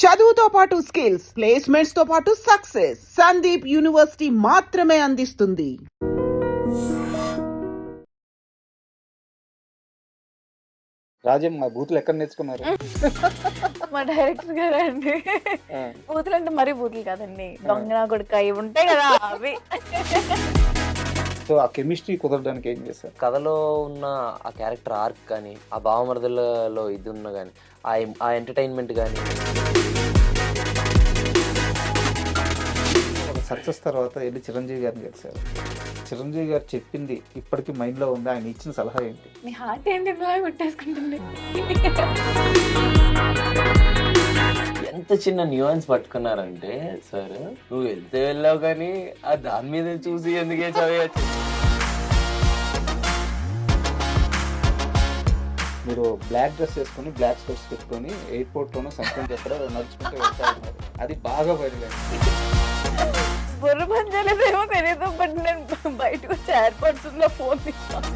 చదువుతో పాటు skills, placements తో పాటు సక్సెస్ సందీప్ యూనివర్సిటీ మాత్రమే అందిస్తుంది. రాజం మా బూతులు ఎక్కడ నేర్చుకున్నారు? మా డైరెక్టర్ గారు అండి. బూతులు అంటే మరీ బూతులు కాదండి, దొంగ కొడుక ఇవి ఉంటాయి కదా అవి. సో ఆ కెమిస్ట్రీ కుదరడానికి ఏం చేశారు? కథలో ఉన్న ఆ క్యారెక్టర్ ఆర్క్ కానీ, ఆ భావమరదలలో ఇది ఉన్న కానీ, ఆ ఎంటర్టైన్మెంట్ కానీ. ఒక సక్సెస్ తర్వాత వెళ్ళి చిరంజీవి గారిని కలిశారు. చిరంజీవి గారు చెప్పింది ఇప్పటికీ మైండ్లో ఉంది. ఆయన ఇచ్చిన సలహా ఏంటి? మీ హార్ట్ ఏంటి బాగా కొట్టేసుకుంటుంది. ఎంత చిన్న న్యూయాన్స్ పట్టుకున్నారంటే, సార్ నువ్వు వెళ్తే వెళ్ళావు కానీ ఆ దాని మీద చూసి ఎందుకే చదివచ్చు. మీరు బ్లాక్ డ్రెస్ వేసుకొని బ్లాక్ స్పెక్ట్స్ పెట్టుకొని ఎయిర్పోర్ట్లోనూ సంక్రాంతి ఎక్కడ నడుచుకుంటూ వెళ్తా ఉన్నారు. అది బాగా బయలుదేరి బుర్ర పని చేయలేదేమో తెలియదు, బట్ నేను బయటకు వచ్చి ఎయిర్పోర్ట్స్ లో ఫోన్ తీస్తాను.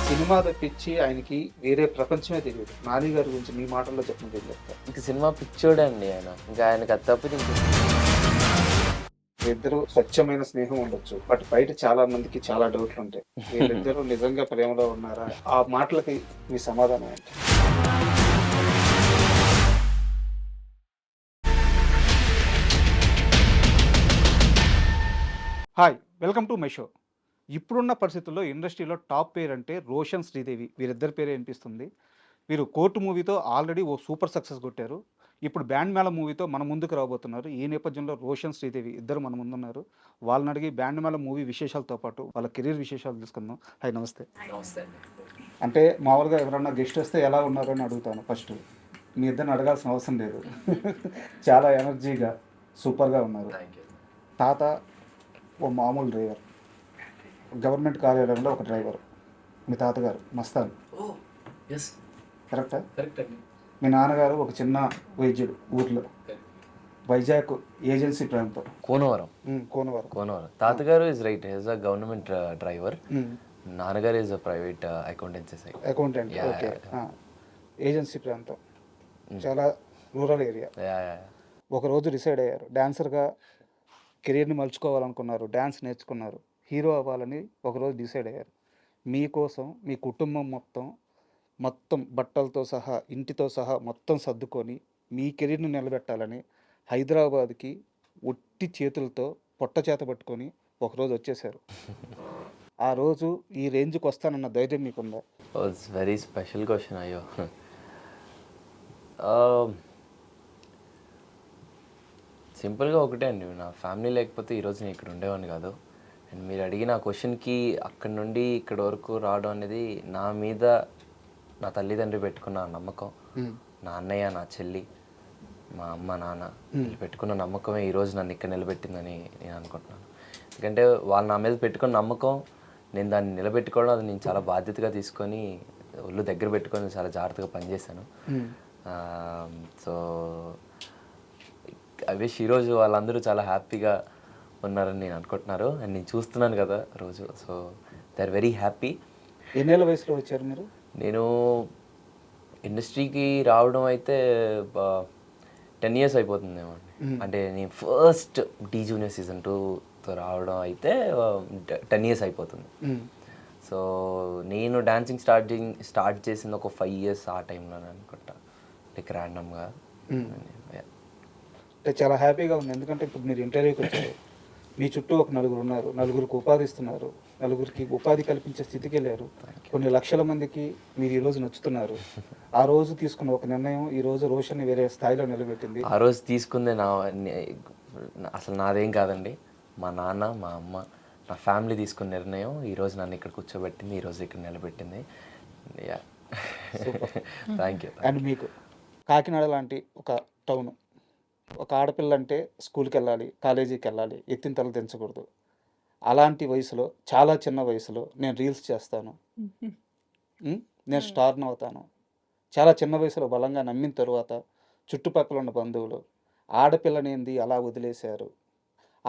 సినిమా తప్పించి ఆయనకి వేరే ప్రపంచమే తెలియదు. నాని గారి గురించి మీ మాటల్లో చెప్పండి, ఏం చెప్తారు? ఇంక సినిమా పిచ్చోడే అండి ఆయన. ఇంకా ఆయనకి అది తప్పితే వీళ్ళిద్దరూ స్వచ్ఛమైన స్నేహం ఉండొచ్చు, బట్ బయట చాలా మందికి చాలా డౌట్లు ఉంటాయి. వీళ్ళిద్దరూ నిజంగా ప్రేమలో ఉన్నారా? ఆ మాటలకి మీ సమాధానం ఏంటి? Hi, welcome to my show. ఇప్పుడున్న పరిస్థితుల్లో ఇండస్ట్రీలో టాప్ పేరు అంటే రోషన్ శ్రీదేవి. వీరిద్దరి పేరే అనిపిస్తుంది. వీరు కోర్టు మూవీతో ఆల్రెడీ ఓ సూపర్ సక్సెస్ కొట్టారు. ఇప్పుడు బ్యాండ్ మేళ మూవీతో మన ముందుకు రాబోతున్నారు. ఈ నేపథ్యంలో రోషన్ శ్రీదేవి ఇద్దరు మన ముందున్నారు. వాళ్ళని అడిగి బ్యాండ్ మేళ మూవీ విశేషాలతో పాటు వాళ్ళ కెరీర్ విశేషాలు తీసుకుందాం. హాయ్, నమస్తే. అంటే మామూలుగా ఎవరన్నా గెస్ట్ వస్తే ఎలా ఉన్నారు అని అడుగుతాను ఫస్ట్. మీ ఇద్దరిని అడగాల్సిన అవసరం లేదు. చాలా ఎనర్జీగా సూపర్గా ఉన్నారు. తాత ఓ మామూలు డ్రైవర్, గవర్నమెంట్ కార్యాలయంలో ఒక డ్రైవర్. మీ తాతగారు మస్తాన్, కరెక్టా? మీ నాన్నగారు ఒక చిన్న వైద్యుడు ఊర్లో. వైజాగ్ ఏజెన్సీ ప్రాంతం, కోనవరం. కోనవరం. తాతగారు is right, is a government driver. నాన్నగారు is a private accountancy side accountant. Okay. Agency ప్రాంతం, చాలా రూరల్ ఏరియా. ఒకరోజు డిసైడ్ అయ్యారు, డాన్సర్గా కెరీర్ని మలుచుకోవాలనుకున్నారు. డ్యాన్స్ నేర్చుకున్నారు, హీరో అవ్వాలని ఒకరోజు డిసైడ్ అయ్యారు. మీకోసం మీ కుటుంబం మొత్తం బట్టలతో సహా ఇంటితో సహా మొత్తం సర్దుకొని మీ కెరీర్ని నిలబెట్టాలని హైదరాబాద్కి ఒట్టి చేతులతో పొట్ట చేత పట్టుకొని ఒకరోజు వచ్చేసారు. ఆ రోజు ఈ రేంజ్కి వస్తానన్న ధైర్యం మీకుందా? It's very special question. అయ్యో, సింపుల్గా ఒకటే అండి, నా ఫ్యామిలీ లేకపోతే ఈరోజు నేను ఇక్కడ ఉండేవాడిని కాదు. అండ్ మీరు అడిగిన ఆ క్వశ్చన్కి అక్కడి నుండి ఇక్కడ వరకు రావడం అనేది నా మీద నా తల్లిదండ్రి పెట్టుకున్న నమ్మకం, నా అన్నయ్య, నా చెల్లి, మా అమ్మ, నాన్న వీళ్ళు పెట్టుకున్న నమ్మకమే ఈరోజు నన్ను ఇక్కడ నిలబెట్టిందని నేను అనుకుంటున్నాను. ఎందుకంటే వాళ్ళు నా మీద పెట్టుకున్న నమ్మకం, నేను దాన్ని నిలబెట్టుకోవడం, అది నేను చాలా బాధ్యతగా తీసుకొని ఒళ్ళు దగ్గర పెట్టుకొని చాలా జాగ్రత్తగా పనిచేశాను. సో ఐ విష్ ఈరోజు వాళ్ళందరూ చాలా హ్యాపీగా ఉన్నారని నేను అనుకుంటున్నారు. అండ్ నేను చూస్తున్నాను కదా రోజు, so they are very happy. ఎన్నేళ్ళ వయసులో వచ్చారు మీరు? నేను ఇండస్ట్రీకి రావడం అయితే 10 years అయిపోతుందేమో అండి. అంటే నేను ఫస్ట్ డి జూనియర్ సీజన్ 2తో రావడం అయితే 10 years అయిపోతుంది. సో నేను డాన్సింగ్ స్టార్ట్ చేసింది ఒక 5 years ఆ టైంలో అనుకుంటా, లైక్ ర్యాండమ్గా. అంటే చాలా హ్యాపీగా ఉంది. ఎందుకంటే ఇప్పుడు మీరు ఇంటర్వ్యూకి వచ్చారు, మీ చుట్టూ ఒక నలుగురు ఉన్నారు, నలుగురికి ఉపాధి ఇస్తున్నారు, నలుగురికి ఉపాధి కల్పించే స్థితికి వెళ్ళారు. కొన్ని లక్షల మందికి మీరు ఈరోజు నచ్చుతున్నారు. ఆ రోజు తీసుకున్న ఒక నిర్ణయం ఈరోజు రోషన్ని వేరే స్థాయిలో నిలబెట్టింది. ఆ రోజు తీసుకుందే అసలు నాదేం కాదండి, మా నాన్న, మా అమ్మ, నా ఫ్యామిలీ తీసుకున్న నిర్ణయం ఈరోజు నన్ను ఇక్కడ కూర్చోబెట్టింది, ఈరోజు ఇక్కడ నిలబెట్టింది. Thank you. అండ్ మీకు కాకినాడ లాంటి ఒక టౌన్, ఒక ఆడపిల్ల అంటే స్కూల్కి వెళ్ళాలి, కాలేజీకి వెళ్ళాలి, ఎత్తిన తల దించకూడదు. అలాంటి వయసులో, చాలా చిన్న వయసులో నేను రీల్స్ చేస్తాను, నేను స్టార్ని అవుతాను, చాలా చిన్న వయసులో బలంగా నమ్మిన తరువాత చుట్టుపక్కల ఉన్న బంధువులు ఆడపిల్లనేంది అలా వదిలేశారు,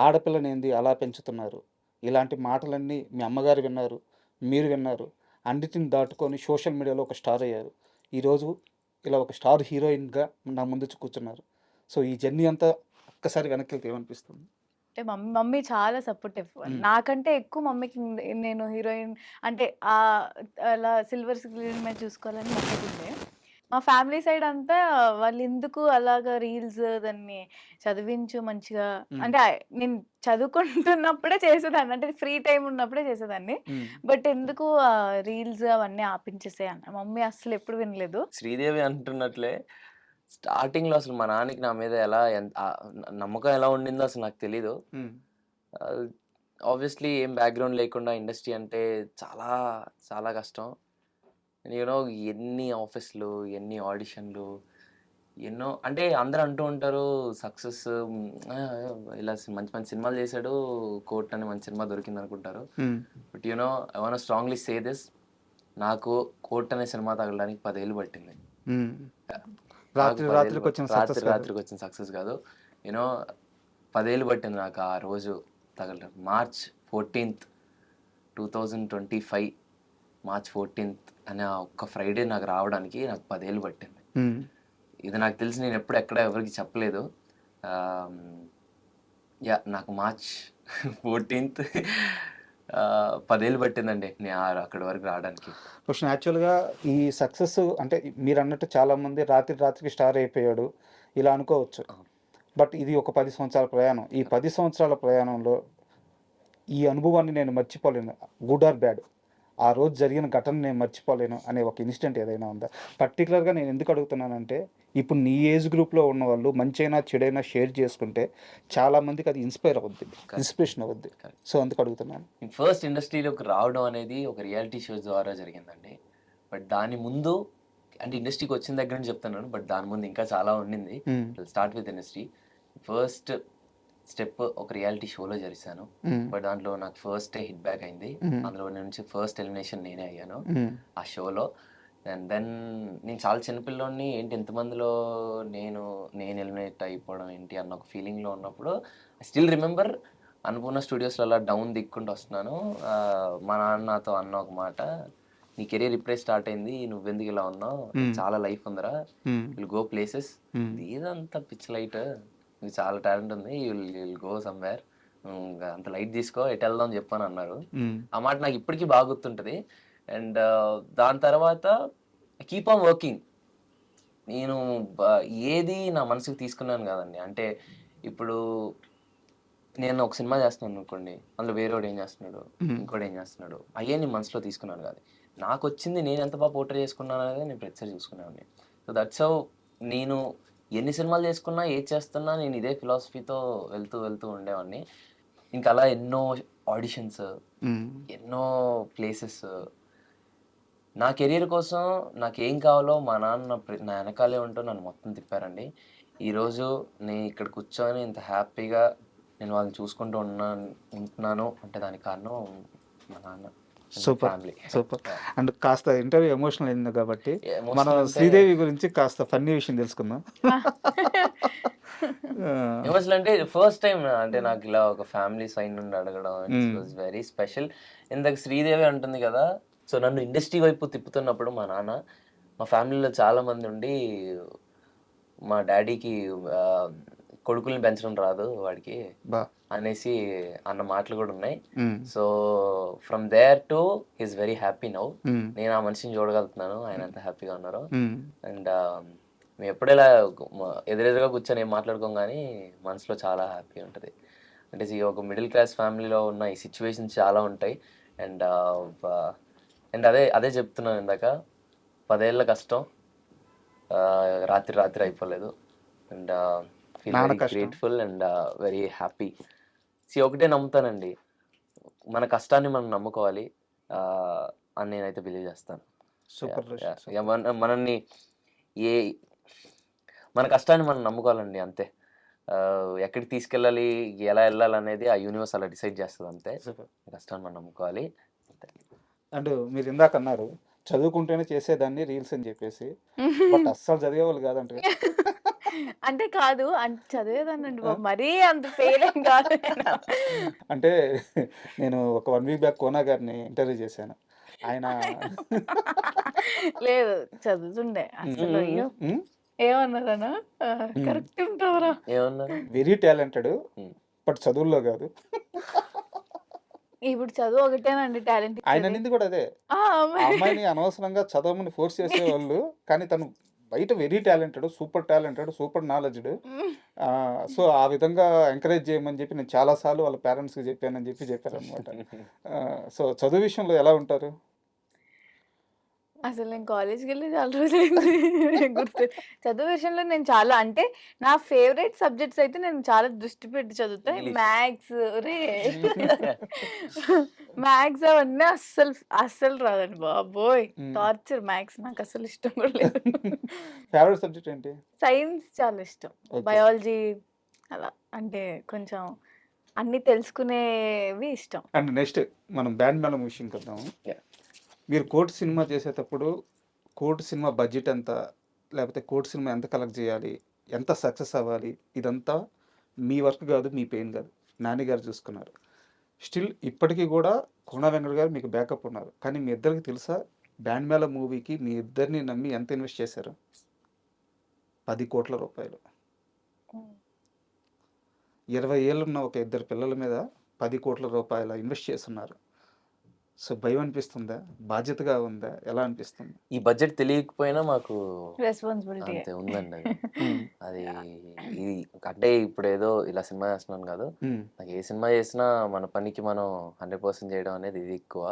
ఆడపిల్లనేంది అలా పెంచుతున్నారు, ఇలాంటి మాటలన్నీ మీ అమ్మగారు విన్నారు, మీరు విన్నారు. అన్నిటిని దాటుకొని సోషల్ మీడియాలో ఒక స్టార్ అయ్యారు. ఈరోజు ఇలా ఒక స్టార్ హీరోయిన్గా నా ముందు కూర్చున్నారు. సో ఈ జర్నీ అంతా ఒక్కసారి వెనక్కి వెళ్తే ఏమనిపిస్తుంది? అంటే మమ్మీ చాలా సపోర్టివ్. నాకంటే ఎక్కువ మమ్మీకి నేను హీరోయిన్ అంటే అలా సిల్వర్ స్క్రీన్ మీద చూసుకోవాలని మమ్మీకుండే. మా ఫ్యామిలీ సైడ్ అంతా వాళ్ళెందుకు అలాగా రీల్స్ దాన్ని చదివించు మంచిగా అంటే నేను చదువుకుంటున్నప్పుడే చేసేదాన్ని. అంటే ఫ్రీ టైమ్ ఉన్నప్పుడే చేసేదాన్ని. బట్ ఎందుకు రీల్స్ అవన్నీ ఆపించేసేయి అన్న. మమ్మీ అస్సలు ఎప్పుడు వినలేదు. శ్రీదేవి అంటున్నట్లే స్టార్టింగ్‌లో అసలు మా నాన్నకి నా మీద ఎలా నమ్మకం ఎలా ఉండిందో అసలు నాకు తెలీదు. ఆబ్వియస్లీ ఏం బ్యాక్‌గ్రౌండ్ లేకుండా ఇండస్ట్రీ అంటే చాలా చాలా కష్టం. ఎన్ని ఆఫీస్‌లు, ఎన్ని ఆడిషన్‌లు, ఎన్నో అంటే అందరూ అంటూ ఉంటారు సక్సెస్ ఇలా మంచి మంచి సినిమాలు చేశాడు, కోర్ట్ అనే మంచి సినిమా దొరికిందనుకుంటారు. But I want strongly say this, నాకు కోర్ట్ అనే సినిమా తగలడానికి 10 ఏళ్ళు పట్టింది. రాత్రికి వచ్చిన సక్సెస్ కాదు. 10 ఏళ్ళు పట్టింది నాకు ఆ రోజు తగలడం. మార్చ్ 14th 2025 మార్చ్ 14th అనే ఒక్క ఫ్రైడే నాకు రావడానికి నాకు 10 ఏళ్ళు పట్టింది. ఇది నాకు తెలిసి నేను ఎప్పుడు ఎక్కడ ఎవరికి చెప్పలేదు. నాకు మార్చ్ 14th 10 ఏళ్ళు పట్టిందండి నేను అక్కడి వరకు రావడానికి. క్వశ్చన్ యాక్చువల్గా ఈ సక్సెస్ అంటే మీరు అన్నట్టు చాలామంది రాత్రికి స్టార్ అయిపోయాడు ఇలా అనుకోవచ్చు. బట్ ఇది ఒక 10 సంవత్సరాల ప్రయాణం. ఈ 10 సంవత్సరాల ప్రయాణంలో ఈ అనుభవాన్ని నేను మర్చిపోలేను, గుడ్ ఆర్ బ్యాడ్. ఆ రోజు జరిగిన ఘటన నేను మర్చిపోలేను అనే ఒక ఇన్సిడెంట్ ఏదైనా ఉందా? పర్టికులర్గా నేను ఎందుకు అడుగుతున్నానంటే ఇప్పుడు నీ ఏజ్ గ్రూప్లో ఉన్న వాళ్ళు మంచైనా చెడైనా షేర్ చేసుకుంటే చాలామందికి అది ఇన్స్పిరేషన్ అవుద్ది. సో అందుకు అడుగుతున్నాను. ఫస్ట్ ఇండస్ట్రీలోకి రావడం అనేది ఒక రియాలిటీ షో ద్వారా జరిగిందండి. బట్ దాని ముందు అంటే ఇండస్ట్రీకి వచ్చిన దగ్గర నుంచి చెప్తున్నాను, బట్ దాని ముందు ఇంకా చాలా ఉండింది. Start with industry. First step ఒక రియాలిటీ షోలో జరిసాను. బట్ దాంట్లో నాకు ఫస్ట్ హిట్ బ్యాక్ అయింది. అందులో నుంచి ఫస్ట్ ఎలిమినేషన్ నేనే అయ్యాను ఆ షోలో. అండ్ దెన్ నేను చాలా చిన్నపిల్లోని ఏంటి ఎంతమందిలో నేను ఎలిమినేట్ అయిపోవడం ఏంటి అన్న ఒక ఫీలింగ్లో ఉన్నప్పుడు ఐ స్టిల్ రిమెంబర్ అన్నపూర్ణ స్టూడియోస్లో అలా డౌన్ దిక్కుంటూ వస్తున్నాను. మా నాన్న నాతో అన్న ఒక మాట, నీ కెరీర్ ఇప్పుడే స్టార్ట్ అయింది, నువ్వెందుకు ఇలా ఉన్నావు, చాలా లైఫ్ ఉందిరా, విల్ గో ప్లేసెస్, ఇదంతా పిచ్ లైట్, నీకు చాలా టాలెంట్ ఉంది, విల్ గో సమ్వేర్, అంత లైట్ తీసుకో, ఎటు వెళ్దాం అని చెప్పని అన్నారు. ఆ మాట నాకు ఇప్పటికీ బాగా గుర్తుంటుంది. అండ్ దాని తర్వాత కీప్ ఆన్ వర్కింగ్. నేను ఏది నా మనసుకు తీసుకున్నాను కాదండి. అంటే ఇప్పుడు నేను ఒక సినిమా చేస్తున్నాను అనుకోండి, అందులో వేరేవాడు ఏం చేస్తున్నాడు, ఇంకోటి ఏం చేస్తున్నాడు, అయ్యే నేను మనసులో తీసుకున్నాను కాదు. నాకు వచ్చింది నేను ఎంత బాగా పోర్ట్రే చేసుకున్నాను అనేది నేను ప్రతిసారి చూసుకునేవాడిని. సో దట్స్ హౌ నేను ఎన్ని సినిమాలు చేసుకున్నా ఏది చేస్తున్నా నేను ఇదే ఫిలాసఫీతో వెళ్తూ ఉండేవాడిని. ఇంకా అలా ఎన్నో ఆడిషన్స్, ఎన్నో ప్లేసెస్. నా కెరీర్ కోసం నాకు ఏం కావాలో మా నాన్న నా వెనకాలే ఉంటూ నన్ను మొత్తం తిప్పారండి. ఈరోజు నేను ఇక్కడ కూర్చొని ఇంత హ్యాపీగా నేను వాళ్ళని చూసుకుంటూ ఉంటున్నాను అంటే దానికి కారణం మా నాన్న. సూపర్. అండ్ కాస్త ఇంటర్వ్యూ ఎమోషనల్ అయింది కాబట్టి మనం శ్రీదేవి గురించి కాస్త ఫన్నీ విషయం తెలుసుకుందాం. ఎమోషనల్ అంటే ఫస్ట్ టైం అంటే నాకు ఇలా ఒక ఫ్యామిలీ సైడ్ నుండి అడగడం వాజ్ వెరీ స్పెషల్. ఇందాక శ్రీదేవి అంటుంది కదా, సో నన్ను ఇండస్ట్రీ వైపు తిప్పుతున్నప్పుడు మా నాన్న, మా ఫ్యామిలీలో చాలా మంది ఉండి మా డాడీకి కొడుకుల్ని పెంచడం రాదు వాడికి అనేసి అన్న మాటలు కూడా ఉన్నాయి. So from there to he's very happy now. నేను ఆ మనిషిని చూడగలుగుతున్నాను, ఆయన ఎంత హ్యాపీగా ఉన్నారు. అండ్ మేము ఎప్పుడైనా ఎదురెదురుగా కూర్చొని ఏం మాట్లాడుకోం కానీ మనసులో చాలా హ్యాపీ ఉంటుంది. అంటే ఒక మిడిల్ క్లాస్ ఫ్యామిలీలో ఉన్న ఈ సిచ్యువేషన్స్ చాలా ఉంటాయి. అండ్ అదే చెప్తున్నాను ఇందాక, 10 ఏళ్ళ కష్టం రాత్రి అయిపోలేదు. And feel very grateful and very happy. ఒకటే నమ్ముతానండి, మన కష్టాన్ని మనం నమ్ముకోవాలి అని నేనైతే బిలీవ్ చేస్తాను. మనల్ని మన కష్టాన్ని మనం నమ్ముకోవాలండి, అంతే. ఎక్కడికి తీసుకెళ్ళాలి, ఎలా వెళ్ళాలి అనేది ఆ యూనివర్స్ అలా డిసైడ్ చేస్తుంది, అంతే. కష్టాన్ని మనం నమ్ముకోవాలి, అంతే. అండ్ మీరు ఇందాక అన్నారు చదువుకుంటేనే చేసేదాన్ని రీల్స్ అని చెప్పేసి, బట్ అస్సలు చదివేవాళ్ళు కాదంటే. అంటే కాదు, అంటే చదివేదానండి బాబు, మరీ అంత ఫెయిల్ ఏం కాదు. అంటే నేను ఒక 1 వీక్ బ్యాక్ కోనా గారిని ఇంటర్వ్యూ చేశాను. ఆయన లేదు చదువుతుండే అసలు. అయ్యో ఏమన్నారనా కరెక్ట్ ఉంటావరా. ఏమన్నారు? Very talented, um. బట్ చదువుల్లో కాదు. ఇప్పుడు చదువు ఒకటేనండి టాలెంట్ ఆయన ఇచ్చేది. అన్నింది కూడా అదే. ఆ మరి అమ్మాయిని అనవసరంగా చదవమని ఫోర్స్ చేసేవాళ్ళు, కానీ తను బయట very talented, super talented, super knowledged. So ఆ విధంగా ఎంకరేజ్ చేయమని చెప్పి నేను చాలాసార్లు వాళ్ళ పేరెంట్స్కి చెప్పానని చెప్పారనమాట. సో చదువు విషయంలో ఎలా ఉంటారు? అసలు నేను కాలేజ్‌కెళ్ళి చాలా రోజులైంది. గుర్తు చదువు విషయంలో నేను చాలా అంటే నా ఫేవరెట్ సబ్జెక్ట్స్ అయితే నేను చాలా దృష్టి పెట్టి చదువుతా. ఇంగ్లీష్. మ్యాథ్స్ మ్యాథ్స్ అవన్నీ అస్సలు రాదండి బాబోయ్! టార్చర్ మ్యాథ్స్ నాకు అస్సలు ఇష్టం కూడా లేదు. ఫేవరెట్ సబ్జెక్ట్ ఏంటి? సైన్స్ చాలా ఇష్టం. ఓకే. బయాలజీ అలా అంటే కొంచెం అన్నీ తెలుసుకునేవి ఇష్టం. అండ్ నెక్స్ట్ మనం బ్యాండ్ మేళం విషయంకి వద్దాము. Yeah. మీరు కోర్టు సినిమా చేసేటప్పుడు కోర్టు సినిమా బడ్జెట్ ఎంత, లేకపోతే కోర్టు సినిమా ఎంత కలెక్ట్ చేయాలి, ఎంత సక్సెస్ అవ్వాలి, ఇదంతా మీ వర్క్ కాదు, మీ పెయిన్ కాదు, నాని గారు చూసుకున్నారు. స్టిల్ ఇప్పటికీ కూడా కోన వెంకట గారు మీకు బ్యాకప్ ఉన్నారు. కానీ మీ ఇద్దరికి తెలుసా బ్యాండ్ మేళ మూవీకి మీ ఇద్దరిని నమ్మి ఎంత ఇన్వెస్ట్ చేశారు? 10 కోట్ల రూపాయలు. 20 ఏళ్ళున్న ఒక ఇద్దరు పిల్లల మీద 10 కోట్ల రూపాయల ఇన్వెస్ట్ చేస్తున్నారు. సో భయం అనిపిస్తుందా, బాధ్యతగా ఉందా, ఎలా అనిపిస్తుంది? ఈ బడ్జెట్ తెలియకపోయినా మాకు రెస్పాన్సిబిలిటీ. అంతే ఉందండి అది. అది ఇది అంటే ఇప్పుడు ఏదో ఇలా సినిమా చేస్తున్నాను కాదు, నాకు ఏ సినిమా చేసినా మన పనికి మనం 100% చేయడం అనేది ఇది ఎక్కువ.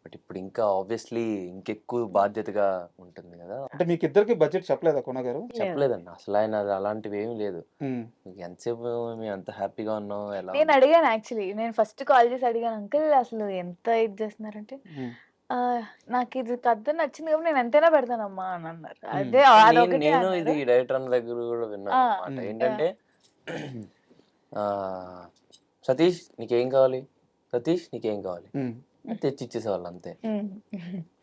బట్ ఇప్పుడు ఇంకా ఆబ్వియస్లీ ఇంకెక్కువ బాధ్యతగా ఉంటుంది కదా. అంటే మీకు ఇద్దరికి బడ్జెట్ చెప్పలేదా కోన గారు? చెప్పలేదండి అసలు, ఆయన అది అలాంటివి ఏమీ లేదు. మీకు ఎంతసేపు మేము అంత హ్యాపీగా ఉన్నాం ఎలా నేను అడిగాను యాక్చువల్లీ. నేను ఫస్ట్ కాల్ చేసి అడిగాను, అంకుల్ అసలు ఎంత ఇది చేస్తున్నారంటే, నాకు ఇది కథ నచ్చింది కాబట్టి నేను ఎంతైనా పెడతానమ్మా అని అన్నారు. అదే అదొకటే నేను అన్నారు. ఇది డైరెక్టర్ అన్న దగ్గర కూడా విన్నాను అనమాట. ఏంటంటే సతీష్ నీకేం కావాలి, సతీష్ నీకేం కావాలి తెచ్చి ఇచ్చేసేవాళ్ళు అంతే.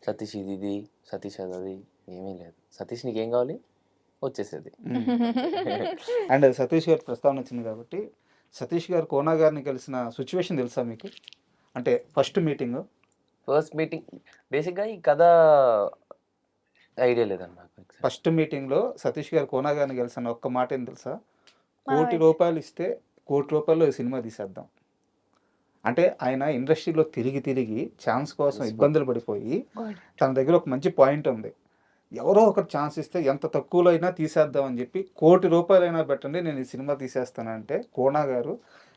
సతీష్ ఇది సతీష్ అది ఏమీ లేదు. సతీష్ నీకేం కావాలి వచ్చేసేది. అండ్ సతీష్ గారి ప్రస్తావన వచ్చింది కాబట్టి, సతీష్ గారు కోన గారిని కలిసిన సిచ్యువేషన్ తెలుసా మీకు? అంటే ఫస్ట్ మీటింగ్ బేసిక్గా ఈ కథ ఐడియా లేదండి నాకు. ఫస్ట్ మీటింగ్లో సతీష్ గారు కోన గారిని కలిసిన ఒక్క మాట ఏం తెలుసా? మనం 1 కోటి రూపాయలు ఇస్తే 1 కోటి రూపాయల్లో ఈ సినిమా తీసేద్దాం. అంటే ఆయన ఇండస్ట్రీలో తిరిగి ఛాన్స్ కోసం ఇబ్బందులు పడిపోయి తన దగ్గర ఒక మంచి పాయింట్ ఉంది. ఎవరో ఒకరు ఛాన్స్ ఇస్తే ఎంత తక్కువలో అయినా తీసేద్దామని చెప్పి 1 కోటి రూపాయలైనా పెట్టండి నేను ఈ సినిమా తీసేస్తానంటే, కోన గారు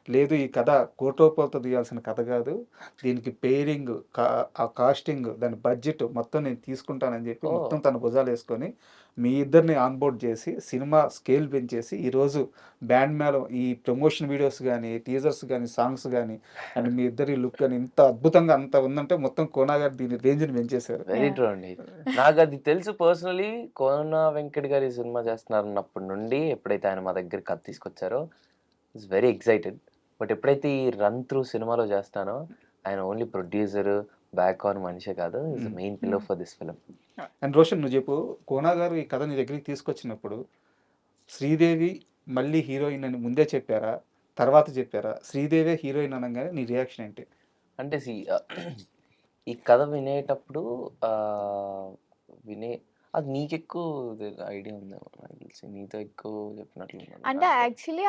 లేదు ఈ కథ 1 కోటి రూపాయలతో తీయాల్సిన కథ కాదు, దీనికి పేరింగ్, ఆ కాస్టింగ్, దాని బడ్జెట్ మొత్తం నేను తీసుకుంటానని చెప్పి మొత్తం తన భుజాలు వేసుకొని మీ ఇద్దరిని ఆన్బోర్డ్ చేసి సినిమా స్కేల్ పెంచేసి ఈరోజు బ్యాండ్ మేళం ఈ ప్రమోషన్ వీడియోస్ కానీ, టీజర్స్ కానీ, సాంగ్స్ కానీ అండ్ మీ ఇద్దరి లుక్ కానీ ఇంత అద్భుతంగా అంత ఉందంటే మొత్తం కోన గారు దీని రేంజ్ని పెంచేశారు. వెరీ ట్రూ అండి. నాకు అది తెలుసు పర్సనలీ. కోన వెంకట్ గారి సినిమా చేస్తున్నారు అన్నప్పటి నుండి ఎప్పుడైతే ఆయన మా దగ్గర కథ తీసుకొచ్చారో ఇట్స్ వెరీ ఎక్సైటెడ్. బట్ ఎప్పుడైతే ఈ రన్ త్రూ సినిమాలో చేస్తానో ఆయన ఓన్లీ ప్రొడ్యూసర్ బ్యాక్ ఆన్ మనిషే కాదు, is the main pillar for this film. And Roshan నువ్వు చెప్పు, కోన గారు ఈ కథ నీ దగ్గరికి తీసుకొచ్చినప్పుడు శ్రీదేవి మళ్ళీ హీరోయిన్ అని ముందే చెప్పారా, తర్వాత చెప్పారా? శ్రీదేవే హీరోయిన్ అనగానే నీ రియాక్షన్ ఏంటి? అంటే ఈ కథ వినేటప్పుడు అది నీకు ఎక్కువ ఐడియా ఉందేమో నాకు తెలిసి, నీతో ఎక్కువ చెప్పినట్లు అంటే యాక్చువల్లీ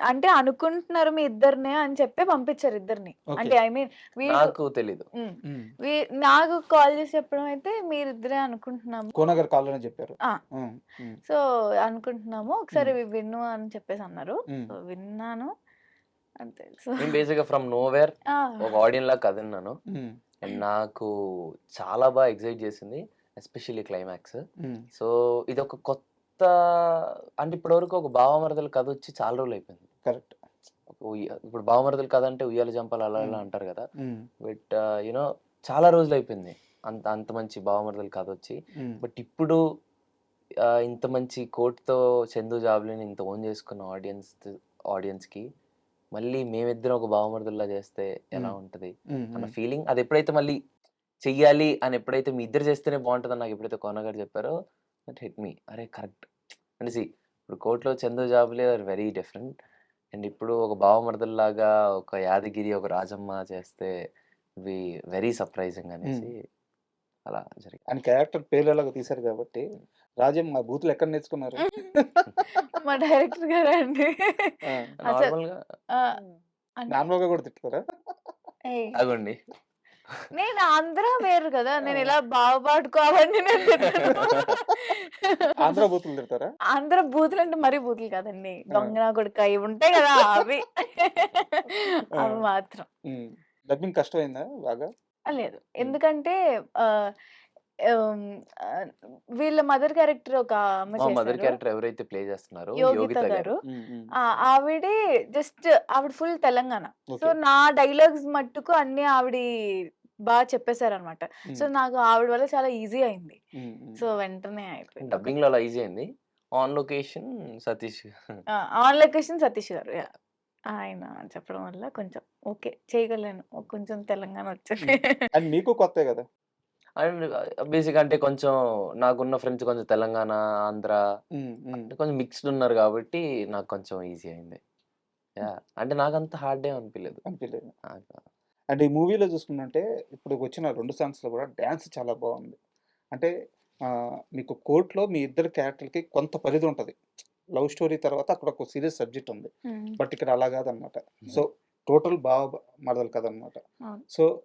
అంటే అనుకుంటున్నారు మీ ఇద్దరినే అని చెప్పి పంపించారు ఇద్దరిని. అంటే ఐ మీన్ నాకు తెలీదు. నాకు కాల్ చేసి చెప్పడం అయితే మీరిద్దరే అనుకుంటున్నాము, కోన గారు కాల్లోనే చెప్పారు. సో అనుకుంటున్నాము ఒకసారి విను అని చెప్పేసి అన్నారు. సో విన్నాను అంతే. సో నేను బేసిక్గా ఫ్రమ్ నోవేర్ ఒక ఆడియన్ లా కథ విన్నాను. అండ్ నాకు చాలా బాగా ఎక్సైట్ చేసింది, ఎస్పెషల్లీ క్లైమాక్స్. సో ఇది ఒక కొత్త, అంటే ఇప్పటివరకు ఒక భావమరదల కథ వచ్చి చాలా రోజులు అయిపోయింది. కరెక్ట్. ఇప్పుడు భావమరదల కథ అంటే ఉయ్యాల జంపాలు అలా ఇలా అంటారు కదా, బట్ యూనో చాలా రోజులు అయిపోయింది అంత మంచి భావమరదల కథ వచ్చి. బట్ ఇప్పుడు ఇంత మంచి కోట్తో చందు జాబ్లీని ఇంత ఓన్ చేసుకున్న ఆడియన్స్కి మళ్ళీ మేమిద్దరం ఒక భావమరదల్లా చేస్తే ఎలా ఉంటుంది అన్న ఫీలింగ్, అది ఎప్పుడైతే మళ్ళీ చెయ్యాలి అని ఎప్పుడైతే మీ ఇద్దరు చేస్తేనే బాగుంటుంది నాకు ఎప్పుడైతే కోన గారు చెప్పారో దట్ హిట్ మీ. అరే కరెక్ట్ అంటే ఇప్పుడు కోర్టులో చందు జాబులే ఆర్ వెరీ డిఫరెంట్, అండ్ ఇప్పుడు ఒక భావమరదల్లాగా ఒక యాదగిరి ఒక రాజమ్మ చేస్తే వి వెరీ సర్ప్రైజింగ్ అనేసి అలా జరిగింది. ఆయన క్యారెక్టర్ పేర్లలాగా తీశారు కాబట్టి రాజం మా బూతులు ఎక్కడ నేర్చుకున్నారు? మా డైరెక్టర్ గారే అండి. ఆ, అసలు నార్మల్‌గా అంటే నార్మల్గా కూడా తిట్టుకోరా? ఏయ్! అగోండి. నేను ఆంధ్ర వేరు కదా! నేను ఇలా బావపాటుకో అవన్నీ నేను తిట్టను. ఆంధ్ర బూతులు తిడతారా? ఆంధ్ర బూతులంటే మరీ బూతులు కాదండి. దొంగ నా కొడుకా ఇవి ఉంటాయి కదా! అవి. అవి మాత్రం. డబ్బింగ్ కష్టమైందా బాగా? లేదు. ఎందుకంటే ఆహ్, హ్మ్. ఆహ్, వీళ్ళ మదర్ క్యారెక్టర్ ఒక ఆమె మా మదర్ చేశారు. క్యారెక్టర్ ఎవరైతే ప్లే చేస్తున్నారో యోగిత యోగిత గారు. గారు. ఆవిడే జస్ట్ ఆవిడ ఫుల్ తెలంగాణ. So, okay. నా డైలాగ్స్ మట్టుకు అన్నీ ఆవిడి చెప్పేసారనమాట. సో, నాకు ఆవిడ వల్ల చాలా ఈజీ అయింది. సో, వెంటనే అయిపోయింది. డబ్బింగ్‌లో అలా ఈజీ అయింది. On location Satish. On location Satish గారు. యాహ్! ఆయన చెప్పడం వల్ల కొంచెం ఓకే. చేయగలను. కొంచెం తెలంగాణ వచ్చింది. అండ్ మీకు కొత్తే కదా? అండ్ బేసిక్‌గా అంటే కొంచెం నాకున్న ఫ్రెండ్స్ కొంచెం తెలంగాణ, ఆంధ్ర అంటే కొంచెం మిక్స్డ్ ఉన్నారు కాబట్టి నాకు కొంచెం ఈజీ అయింది. యాహ్! అంటే నాకంత హార్డ్ ఏం అనిపియలేదు. అనిపించలేదు. నాకు అండ్ ఈ మూవీలో చూసుకుంటుంటే ఇప్పుడు వచ్చిన 2 సాంగ్స్‌లో కూడా డాన్స్ చాలా బాగుంది. అంటే మీకు కోర్ట్‌లో మీ ఇద్దరు క్యారెక్టర్‌లకి కొంత పరిధి ఉంటది. లవ్ స్టోరీ తర్వాత అక్కడ ఒక సీరియస్ సబ్జెక్ట్ ఉంది. హ్మ్. బట్ ఇక్కడ అలా కాదనమాట. సో టోటల్ బావ మరదలు కథనమాట. అవును. సో